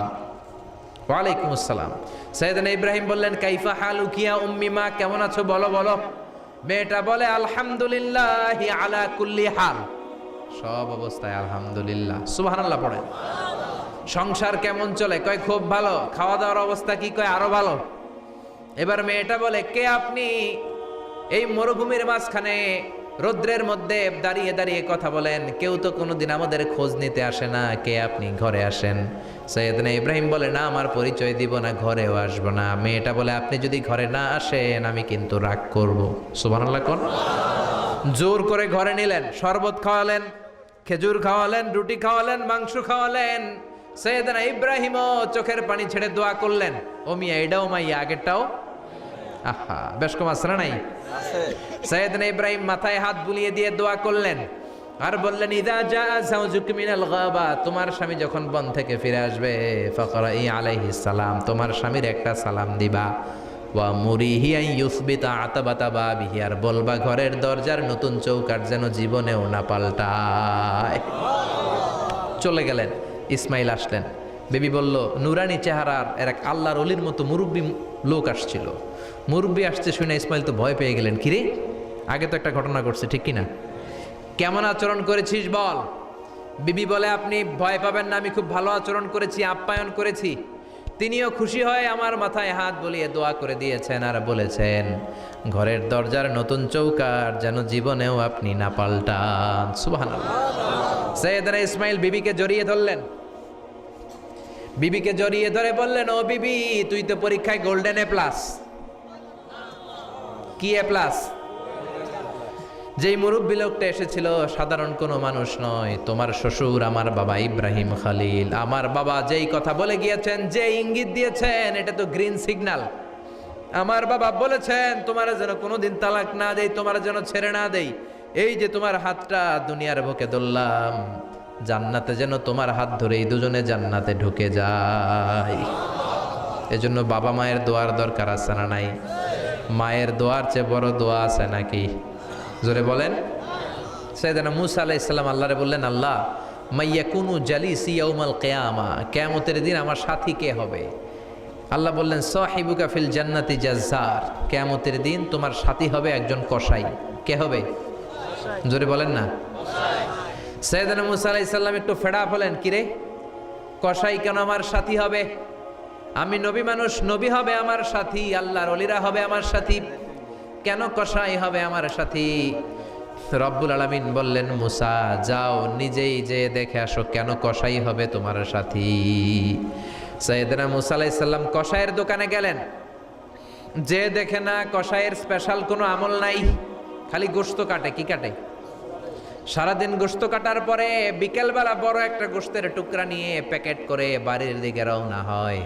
Speaker 1: ওয়ালাইকুমুস সালাম। সাইয়েদনা ইব্রাহিম বললেন কাইফা হালুকিয়া উম্মি মা, কেমন আছো বলো বলো। মেয়েটা বলে আলহামদুলিল্লাহি আলা কুল্লি হাল, সব অবস্থায় আলহামদুলিল্লাহ। সুবহানাল্লাহ পড়েন। সংসার কেমন চলে? কয় খুব ভালো। খাওয়া দাওয়ার অবস্থা কি? কয় আরো ভালো। এবার মেয়েটা বলে কে আপনি? এই মরুভূমির মাঝখানে রৌদ্রের মধ্যে দাঁড়িয়ে দাঁড়িয়ে কথা বলেন, কেউ তো কোনোদিন আমাদের খোঁজ নিতে আসে না। কে আপনি? ঘরে আসেন। সাইয়েদনা ইব্রাহিম বলে না, আমার পরিচয় দিব না, ঘরেও আসবো না। মেয়েটা বলে আপনি যদি ঘরে না আসেন আমি কিন্তু রাগ করব। সুবহানাল্লাহ কোন। জোর করে ঘরে নিলেন, শরবত খাওয়ালেন, খেজুর খাওয়ালেন, রুটি খাওয়ালেন, মাংস খাওয়ালেন। সাইয়েদনা ইব্রাহিমও চোখের পানি ছেড়ে দোয়া করলেন। ও মিয়া এটাও মাইয়া আগেরটাও। আহা বেশ কম আসরা নাই। সাইয়েদনা ইব্রাহিম মাথায় হাত বুলিয়ে দিয়ে দোয়া করলেন আর বললেন ইদা জা যাওজুক মিনাল গাবা, তোমার স্বামী যখন বন থেকে ফিরে আসবে, ফাকরাই আলাইহিস সালাম, তোমার স্বামীর একটা সালাম দিবা। ওয়া মুরিহি আন ইউসবিতা আতাবাতা বাবিহি, আর বলবা ঘরের দরজার নতুন চৌকাঠ যেন জীবনেও না পাল্টায়। চলে গেলেন। ইসমাইল আসলেন। বেবি বলল নুরানি চেহারার এক আল্লাহর ওলির মতো মুরব্বী লোক আসছিল। মুরব্বী আসছে শুনে ইসমাইল তো ভয় পেয়ে গেলেন। কিরে আগে তো একটা ঘটনা ঘটছে, ঠিক কিনা? কেমন আচরণ করেছিস বল। বিবি বলে আপনি ভয় পাবেন না, আমি খুব ভালো আচরণ করেছি, আপ্যায়ন করেছি। তিনিও খুশি হয়ে আমার মাথায় হাত বুলিয়ে দোয়া করে দিয়েছেন আর বলেছেন ঘরের দরজার নতুন চৌকাঠ যেন জীবনেও আপনি না পাল্টান। সুবহানাল্লাহ। সাইয়েদনা ইসমাইল বিবিকে জড়িয়ে ধরলেন। বিবিকে জড়িয়ে ধরে বললেন ও বিবি, তুই তো পরীক্ষায় গোল্ডেন এ প্লাস। কি এ প্লাস? যেই মুরব্বী লোকটা এসেছিল সাধারণ কোনো মানুষ নয়, তোমার শ্বশুর আমার বাবা ইব্রাহিম খালিল। আমার বাবা যেই কথা বলে গিয়েছেন, যে ইঙ্গিত দিয়েছেন, এটা তো গ্রিন সিগন্যাল। আমার বাবা বলেছেন তোমার যেন কোনোদিন তালাক না দেই, তোমার যেন ছেড়ে না দেই। এই যে তোমার হাতটা দুনিয়ার বুকে ধরলাম, জান্নাতে যেন তোমার হাত ধরেই দুজনে জান্নাতে ঢুকে যায়। এজন্য বাবা মায়ের দোয়ার দরকার আছে না নাই? মায়ের দোয়ার চেয়ে বড় দোয়া আছে নাকি? জোরে বলেন। সাইয়েদনা মূসা আলাইহিস সালাম আল্লাহরে বললেন আল্লাহ মাইয়াকুনু জালিসি ইয়াউমাল কিয়ামা, কিয়ামতের দিন আমার সাথী কে হবে? আল্লাহ বললেন সাহিবুকা ফিল জান্নাতি জাজ্জার, কিয়ামতের দিন তোমার সাথী হবে একজন কসাই। কে হবে? জোরে বলেন না। সাইয়েদনা মূসা আলাইহিস সালাম একটু ফেড আপ হলেন, কিরে কসাই কেন আমার সাথী হবে? আমি নবী মানুষ, নবী হবে আমার সাথী, আল্লাহর ওলিরা হবে আমার সাথী। কেন কসাই হবে আমার সাথী? রব্বুল আলামিন বললেন, মুসা যাও নিজেই যে দেখে আসো কেন কসাই হবে তোমার সাথী। সাইয়েদনা মুসা আলাইহিস সালাম কসাইয়ের দোকানে গেলেন, যে দেখে না কসাইয়ের স্পেশাল কোনো আমল নাই, খালি গোশত কাটে। কি কাটে? সারাদিন গোশত কাটার পরে বিকেলবেলা বড় একটা গোশতের টুকরা নিয়ে প্যাকেট করে বাড়ির দিকে রওনা হয়।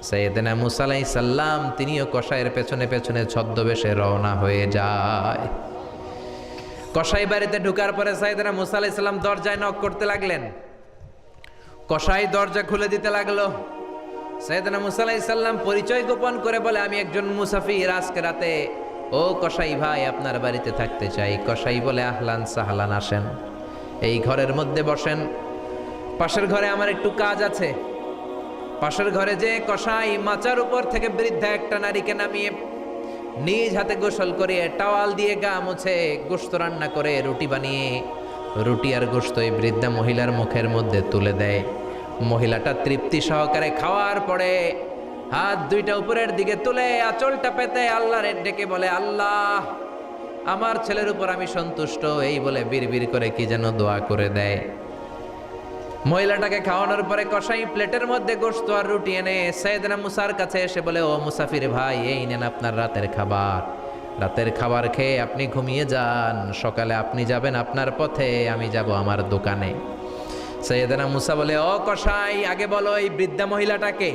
Speaker 1: সাইয়েদনা মুসা আলাইহিস সালাম তিনিও কসাইয়ের পেছনে পেছনে ছদ্মবেশে রওনা হয়ে যায়। কসাই বাড়িতে ঢুকার পরে সাইয়েদনা মুসা আলাইহিস সালাম দরজায় নক করতে লাগলেন। কসাই দরজা খুলে দিতে লাগলো। সাইয়েদনা মুসা আলাইহিস সালাম পরিচয় গোপন করে বলে, আমি একজন মুসাফির, আজকে রাতে ও কসাই ভাই আপনার বাড়িতে থাকতে চাই। কসাই বলে, আহলান সাহলান, আসেন, এই ঘরের মধ্যে বসেন, পাশের ঘরে আমার একটু কাজ আছে। পাশের ঘরে যে কসাই মাচার উপর থেকে বৃদ্ধা একটা নারীকে নামিয়ে নিজ হাতে গোসল করিয়ে টাওয়াল দিয়ে গা মুছে গোশত রান্না করে রুটি বানিয়ে রুটি আর গোশত এই বৃদ্ধা মহিলার মুখের মধ্যে তুলে দেয়। মহিলাটা তৃপ্তি সহকারে খাওয়ার পরে হাত দুইটা উপরের দিকে তুলে আঁচলটা পেতে আল্লাহরে ডেকে বলে, আল্লাহ আমার ছেলের উপর আমি সন্তুষ্ট, এই বলে বিড়বিড় করে কি যেন দোয়া করে দেয়। মহিলাটাকে খাওয়ানোর পরে কসাই প্লেটের মধ্যে গোশত আর রুটি এনে সাইয়েদনা মুসার কাছে এসে বলে, ও মুসাফির ভাই, এই নেন আপনার রাতের খাবার। রাতের খাবার খেয়ে আপনি ঘুমিয়ে যান, সকালে আপনি যাবেন আপনার পথে, আমি যাব আমার দোকানে। সাইয়েদনা মুসা বলে, ও কসাই, আগে বলো এই বৃদ্ধা মহিলাটাকে।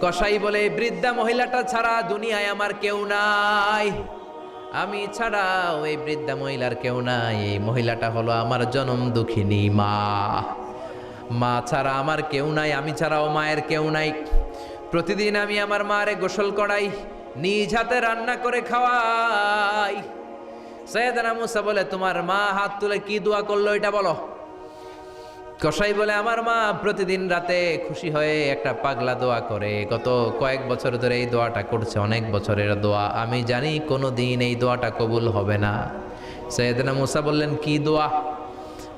Speaker 1: কসাই বলে, এই বৃদ্ধা মহিলাটা ছাড়া দুনিয়ায় আমার কেউ নাই, আমি ছাড়া ওই বৃদ্ধা মহিলার কেউ নাই। এই মহিলাটা হলো আমার জনম দুঃখিনী মা। মা ছাড়া আমার কেউ নাই, আমি ছাড়াও মায়ের কেউ নাই। প্রতিদিন আমি আমার মারে গোসল করাই, নিজ হাতে রান্না করে খাওয়াই। সাইয়েদনা মুসা বলে, তোমার মা হাত তুলে কি দোয়া করলো এটা বলো। কসাই বলে, আমার মা প্রতিদিন রাতে খুশি হয়ে একটা পাগলা দোয়া করে, গত কয়েক বছর ধরে এই দোয়াটা করছে, অনেক বছরের দোয়া, আমি জানি কোনো দিন এই দোয়াটা কবুল হবে না। সাইয়েদনা মুসা বললেন, কি দোয়া?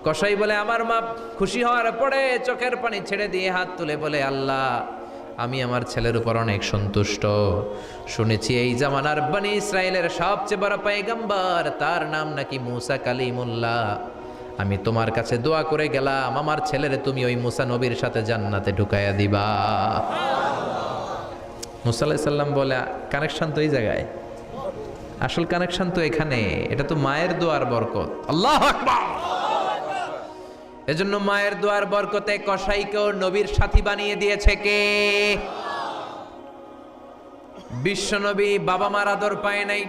Speaker 1: কসাই বলে, আমার মা খুশি হওয়ার পরে চোখের পানি ছেড়ে দিয়ে হাত তুলে বলে, আল্লাহ আমি আমার ছেলের উপর অনেক সন্তুষ্ট, শুনেছি এই জামানার বনি ইসরায়েলের সবচেয়ে বড় পয়গম্বর, তার নাম নাকি মুসা কালিমুল্লাহ। আমি তোমার কাছে দোয়া করে গেলাম, আমার ছেলেরে তুমি ওই মুসা নবীর সাথে জান্নাতে ঢুকাইয়া দিবা। মুসা আলাইহিস সালাম বলে, কানেকশন তো এই জায়গায়, আসল কানেকশন তো এখানে, এটা তো মায়ের দোয়ার বরকত। আল্লাহু আকবার। এজন্য মায়ের দোয়ার বরকতে কসাইকেও নবীর সাথী বানিয়ে দিয়েছে কে? বিশ্বনবী বাবা মার আদর পায় নাই,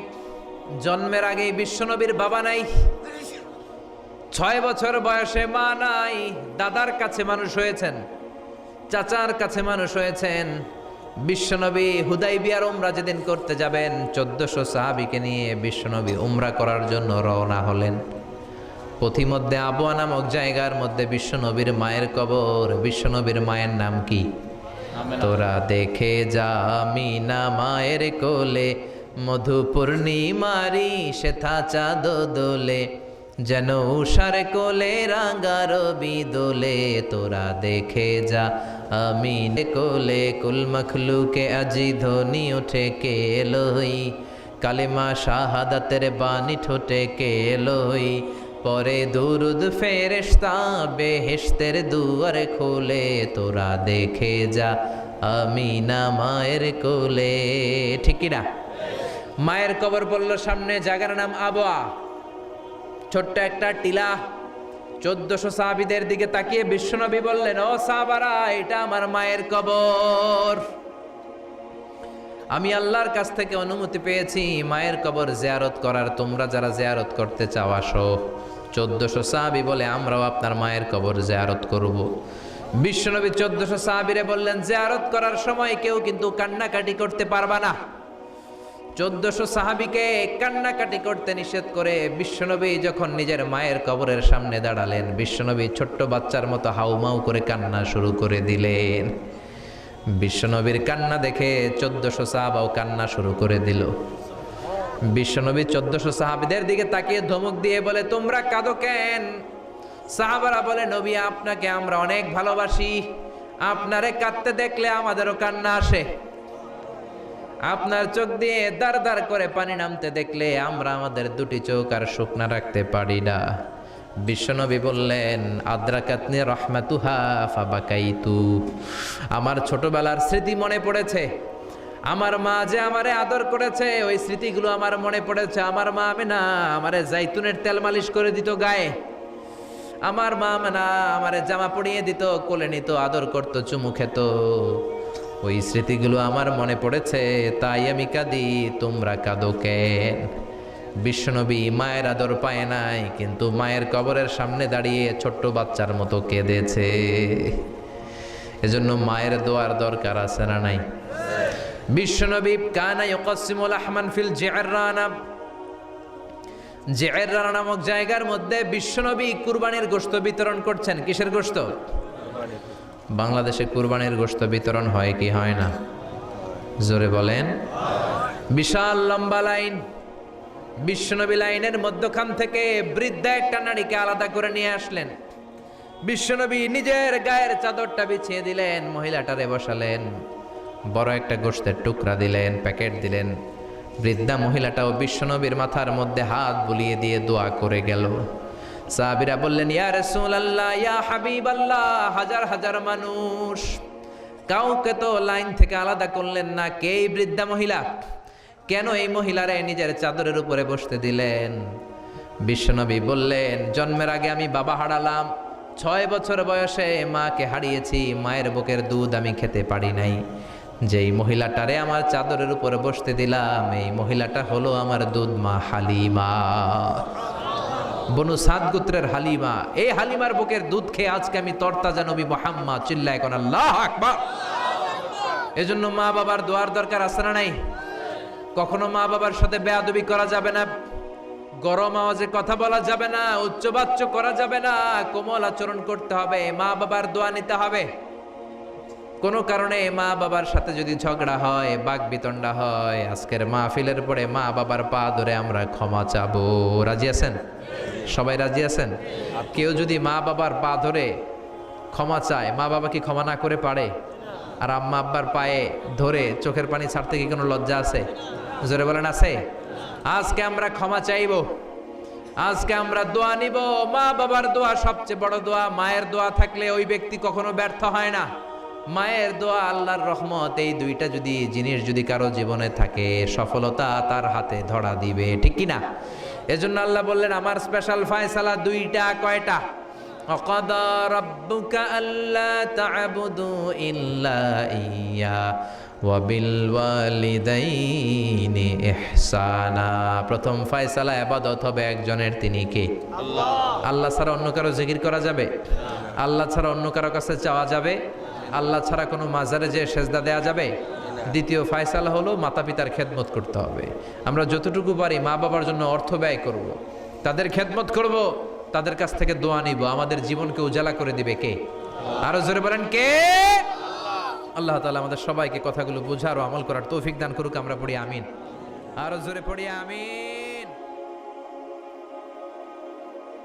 Speaker 1: জন্মের আগেই বিশ্বনবীর বাবা নাই, 6 বছর বয়সে মা নাই, দাদার কাছে মানুষ হয়েছেন, চাচার কাছে মানুষ হয়েছেন। বিশ্বনবী হুদাইবিয়ার উমরা যেদিন করতে যাবেন, 1400 সাহাবীকে নিয়ে বিশ্বনবী উমরা করার জন্য রওনা হলেন। পথিমধ্যে আবওয়া নামক জায়গার মধ্যে বিশ্বনবীর মায়ের কবর। বিশ্বনবীর মায়ের নাম কি? তোরা দেখে যা আমিনা মায়ের কোলে, মধু পূর্ণিমারি সেথা চাঁদ দোলে, যেন উষার কোলে রাঙা রবি দোলে। তোরা দেখে যা আমিন কোলে, কুল মখলুকে আজি ধ্বনি ওঠে কে এলোই, কালেমা শাহাদাতের বাণী ঠোঁটে কে এলোই। পরে দুরুদ ফেরেশতা বেহেশতের দুয়ার খোলে, তোরা দেখে যা আমিনা মায়ের কোলে। ঠিক কি না? মায়ের কবর পড়ল সামনে, জায়গার নাম আবওয়া, ছোট্ট একটা টিলা। 1400 সাহাবীদের দিকে তাকিয়ে বিশ্বনবী বললেন, ও সাহাবারা, এটা আমার মায়ের কবর। আমি আল্লাহর কাছ থেকে অনুমতি পেয়েছি মায়ের কবর জিয়ারত করার, তোমরা যারা জিয়ারত করতে চাও আসো। 1400 সাহাবী বলে, আমরাও আপনার মায়ের কবর জিয়ারত করব। বিশ্বনবী 1400 সাহাবীরে বললেন, জিয়ারত করার সময় কেউ কিন্তু কান্নাকাটি করতে পারবা না। 1400 সাহাবীকে কান্নাকাটি করতে নিষেধ করে বিশ্বনবী যখন নিজের মায়ের কবরের সামনে দাঁড়ালেন, বিশ্বনবী ছোট্ট বাচ্চার মতো হাউমাউ করে কান্না শুরু করে দিলেন। বিশ্বনবীর কান্না দেখে 1400 সাহাবাও কান্না শুরু করে দিল। বিশ্বনবী 1400 সাহাবীদের দিকে তাকিয়ে ধমক দিয়ে বলে, তোমরা কাঁদো কেন? সাহাবারা বলে, নবী আপনাকে আমরা অনেক ভালোবাসি, আপনারে কাঁদতে দেখলে আমাদেরও কান্না আসে। আপনার চোখ দিয়ে দার দার করে পানি নামতে দেখলে আমরা আমাদের দুটি চোখ আর শুকনা রাখতে পারি না। বিশ্বনবী বললেন, আদ্রাকাতনি রহমাতুহা ফাবাকাইতু। আমার ছোটবেলার স্মৃতি মনে পড়েছে। আমার মা যে আমারে আদর করেছে, ওই স্মৃতিগুলো আমার মনে পড়েছে। আমার মা আমেনা আমারে জাইতুনের তেল মালিশ করে দিত গায়ে। আমার মা আমেনা আমারে জামা পরিয়ে দিত, কোলে নিত, আদর করতো, চুমু খেত। ওই স্মৃতিগুলো আমার মনে পড়েছে, তাই আমি কাঁদি। তোমরা কাঁদো কেন? বিশ্বনবী মায়ের আদর পায় নাই, কিন্তু মায়ের কবরের সামনে দাঁড়িয়ে ছোট্ট বাচ্চার মতো কেঁদেছে। এজন্য মায়ের দোয়ার দরকার আছে না নাই? বিশ্বনবী কানা ইউকাসসিমুল আহমান ফিল জিআররানা, জিআররানা নামক জায়গার মধ্যে বিশ্বনবী কুরবানির গোশত বিতরণ করছেন। কিসের গোশত? বাংলাদেশে কুরবানির গোশত বিতরণ হয় কি হয় না? জোরে বলেন। বিশাল লম্বা লাইন। বিশ্বনবী লাইনের মধ্যখান থেকে বৃদ্ধা একটা নারীকে আলাদা করে নিয়ে আসলেন। বিশ্বনবী নিজের গায়ের চাদরটা বিছিয়ে দিলেন, মহিলাটারে বসালেন, বড় একটা গোশতের টুকরা দিলেন, প্যাকেট দিলেন। বৃদ্ধা মহিলাটাও বিশ্বনবীর মাথার মধ্যে হাত বুলিয়ে দিয়ে দোয়া করে গেল। সাহাবীরা বললেন, ইয়া রাসূলুল্লাহ, ইয়া হাবিবাল্লাহ, হাজার হাজার মানুষ, কাউকে তো লাইন থেকে আলাদা করলেন না। কে এই বৃদ্ধা মহিলা? কেন এই মহিলারে নিজের চাদরের উপরে বসতে দিলেন? বিশ্বনবী বললেন, জন্মের আগে আমি বাবা হারালাম, 6 বছর বয়সে মাকে হারিয়েছি, মায়ের বুকের দুধ আমি খেতে পারি নাই। যেই মহিলাটারে আমার চাদরের উপরে বসতে দিলাম, এই মহিলাটা হলো আমার দুধ মা হালিমা, বনু সাদ গোত্রের হালিমা। এই হালিমার বুকের দুধ খেয়ে আজকে আমি তরতাজা নবী মুহাম্মদ। চিল্লায় কোন আল্লাহু আকবার। এজন্য মা বাবার দোয়ার দরকার আছে না নাই? কখনো মা বাবার সাথে বেয়াদবি করা যাবে না, গরম আওয়াজে কথা বলা যাবে না, উচ্চবাচ্য করা যাবে না, কোমল আচরণ করতে হবে, মা বাবার দোয়া নিতে হবে। কোনো কারণে মা বাবার সাথে যদি ঝগড়া হয়, বাকবিতণ্ডা হয়, আজকের মাহফিলের পরে মা বাবার পা ধরে আমরা ক্ষমা চাবো। রাজি আছেন? সবাই রাজি আছেন? কেউ যদি মা বাবার পা ধরে ক্ষমা চায়, মা বাবা কি ক্ষমা না করে পারে? আর আম্মা আব্বার পায়ে ধরে চোখের পানি ছাড়তে কি কোনো লজ্জা আছে? জোরে বলেন, আছে? আজকে আমরা ক্ষমা চাইব, আজকে আমরা দোয়া নিব। মা বাবার দোয়া সবচেয়ে বড় দোয়া। মায়ের দোয়া থাকলে ওই ব্যক্তি কখনো ব্যর্থ হয় না। মায়ের দোয়া, আল্লাহর রহমত, এই দুইটা জিনিস যদি কারো জীবনে থাকে, সফলতা তার হাতে ধরা দিবে। ঠিক কি না? এজন্য আল্লাহ বললেন, আমার স্পেশাল ফয়সালা দুইটা। কয়টা? وَقَضَى رَبُّكَ أَلَّا تَعْبُدُوا إِلَّا إِيَّاهُ وَبِالْوَالِدَيْنِ إِحْسَانًا। প্রথম ফয়সালা ইবাদত হবে একজনের, তিনি কে? আল্লাহ। আল্লাহ ছাড়া অন্য কারো জিকির করা যাবে? আল্লাহ ছাড়া অন্য কারো কাছে চাওয়া যাবে? আল্লাহ ছাড়া কোনো মাজারে যে সেজদা দেয়া যাবে? দ্বিতীয় ফয়সালা হলো মাতা পিতার খেদমত করতে হবে। আমরা যতটুকু পারি মা বাবার জন্য অর্থ ব্যয় করব, তাদের খেদমত করব, তাদের কাছ থেকে দোয়া নিব। আমাদের জীবনকে উজালা করে দিবে কে? আরো জোরে বলেন, কে? আল্লাহ তাআলা আমাদের সবাইকে কথাগুলো বোঝার ও আমল করার তৌফিক দান করুক। আমরা পড়ি আমিন। আরো জোরে পড়ি আমিন।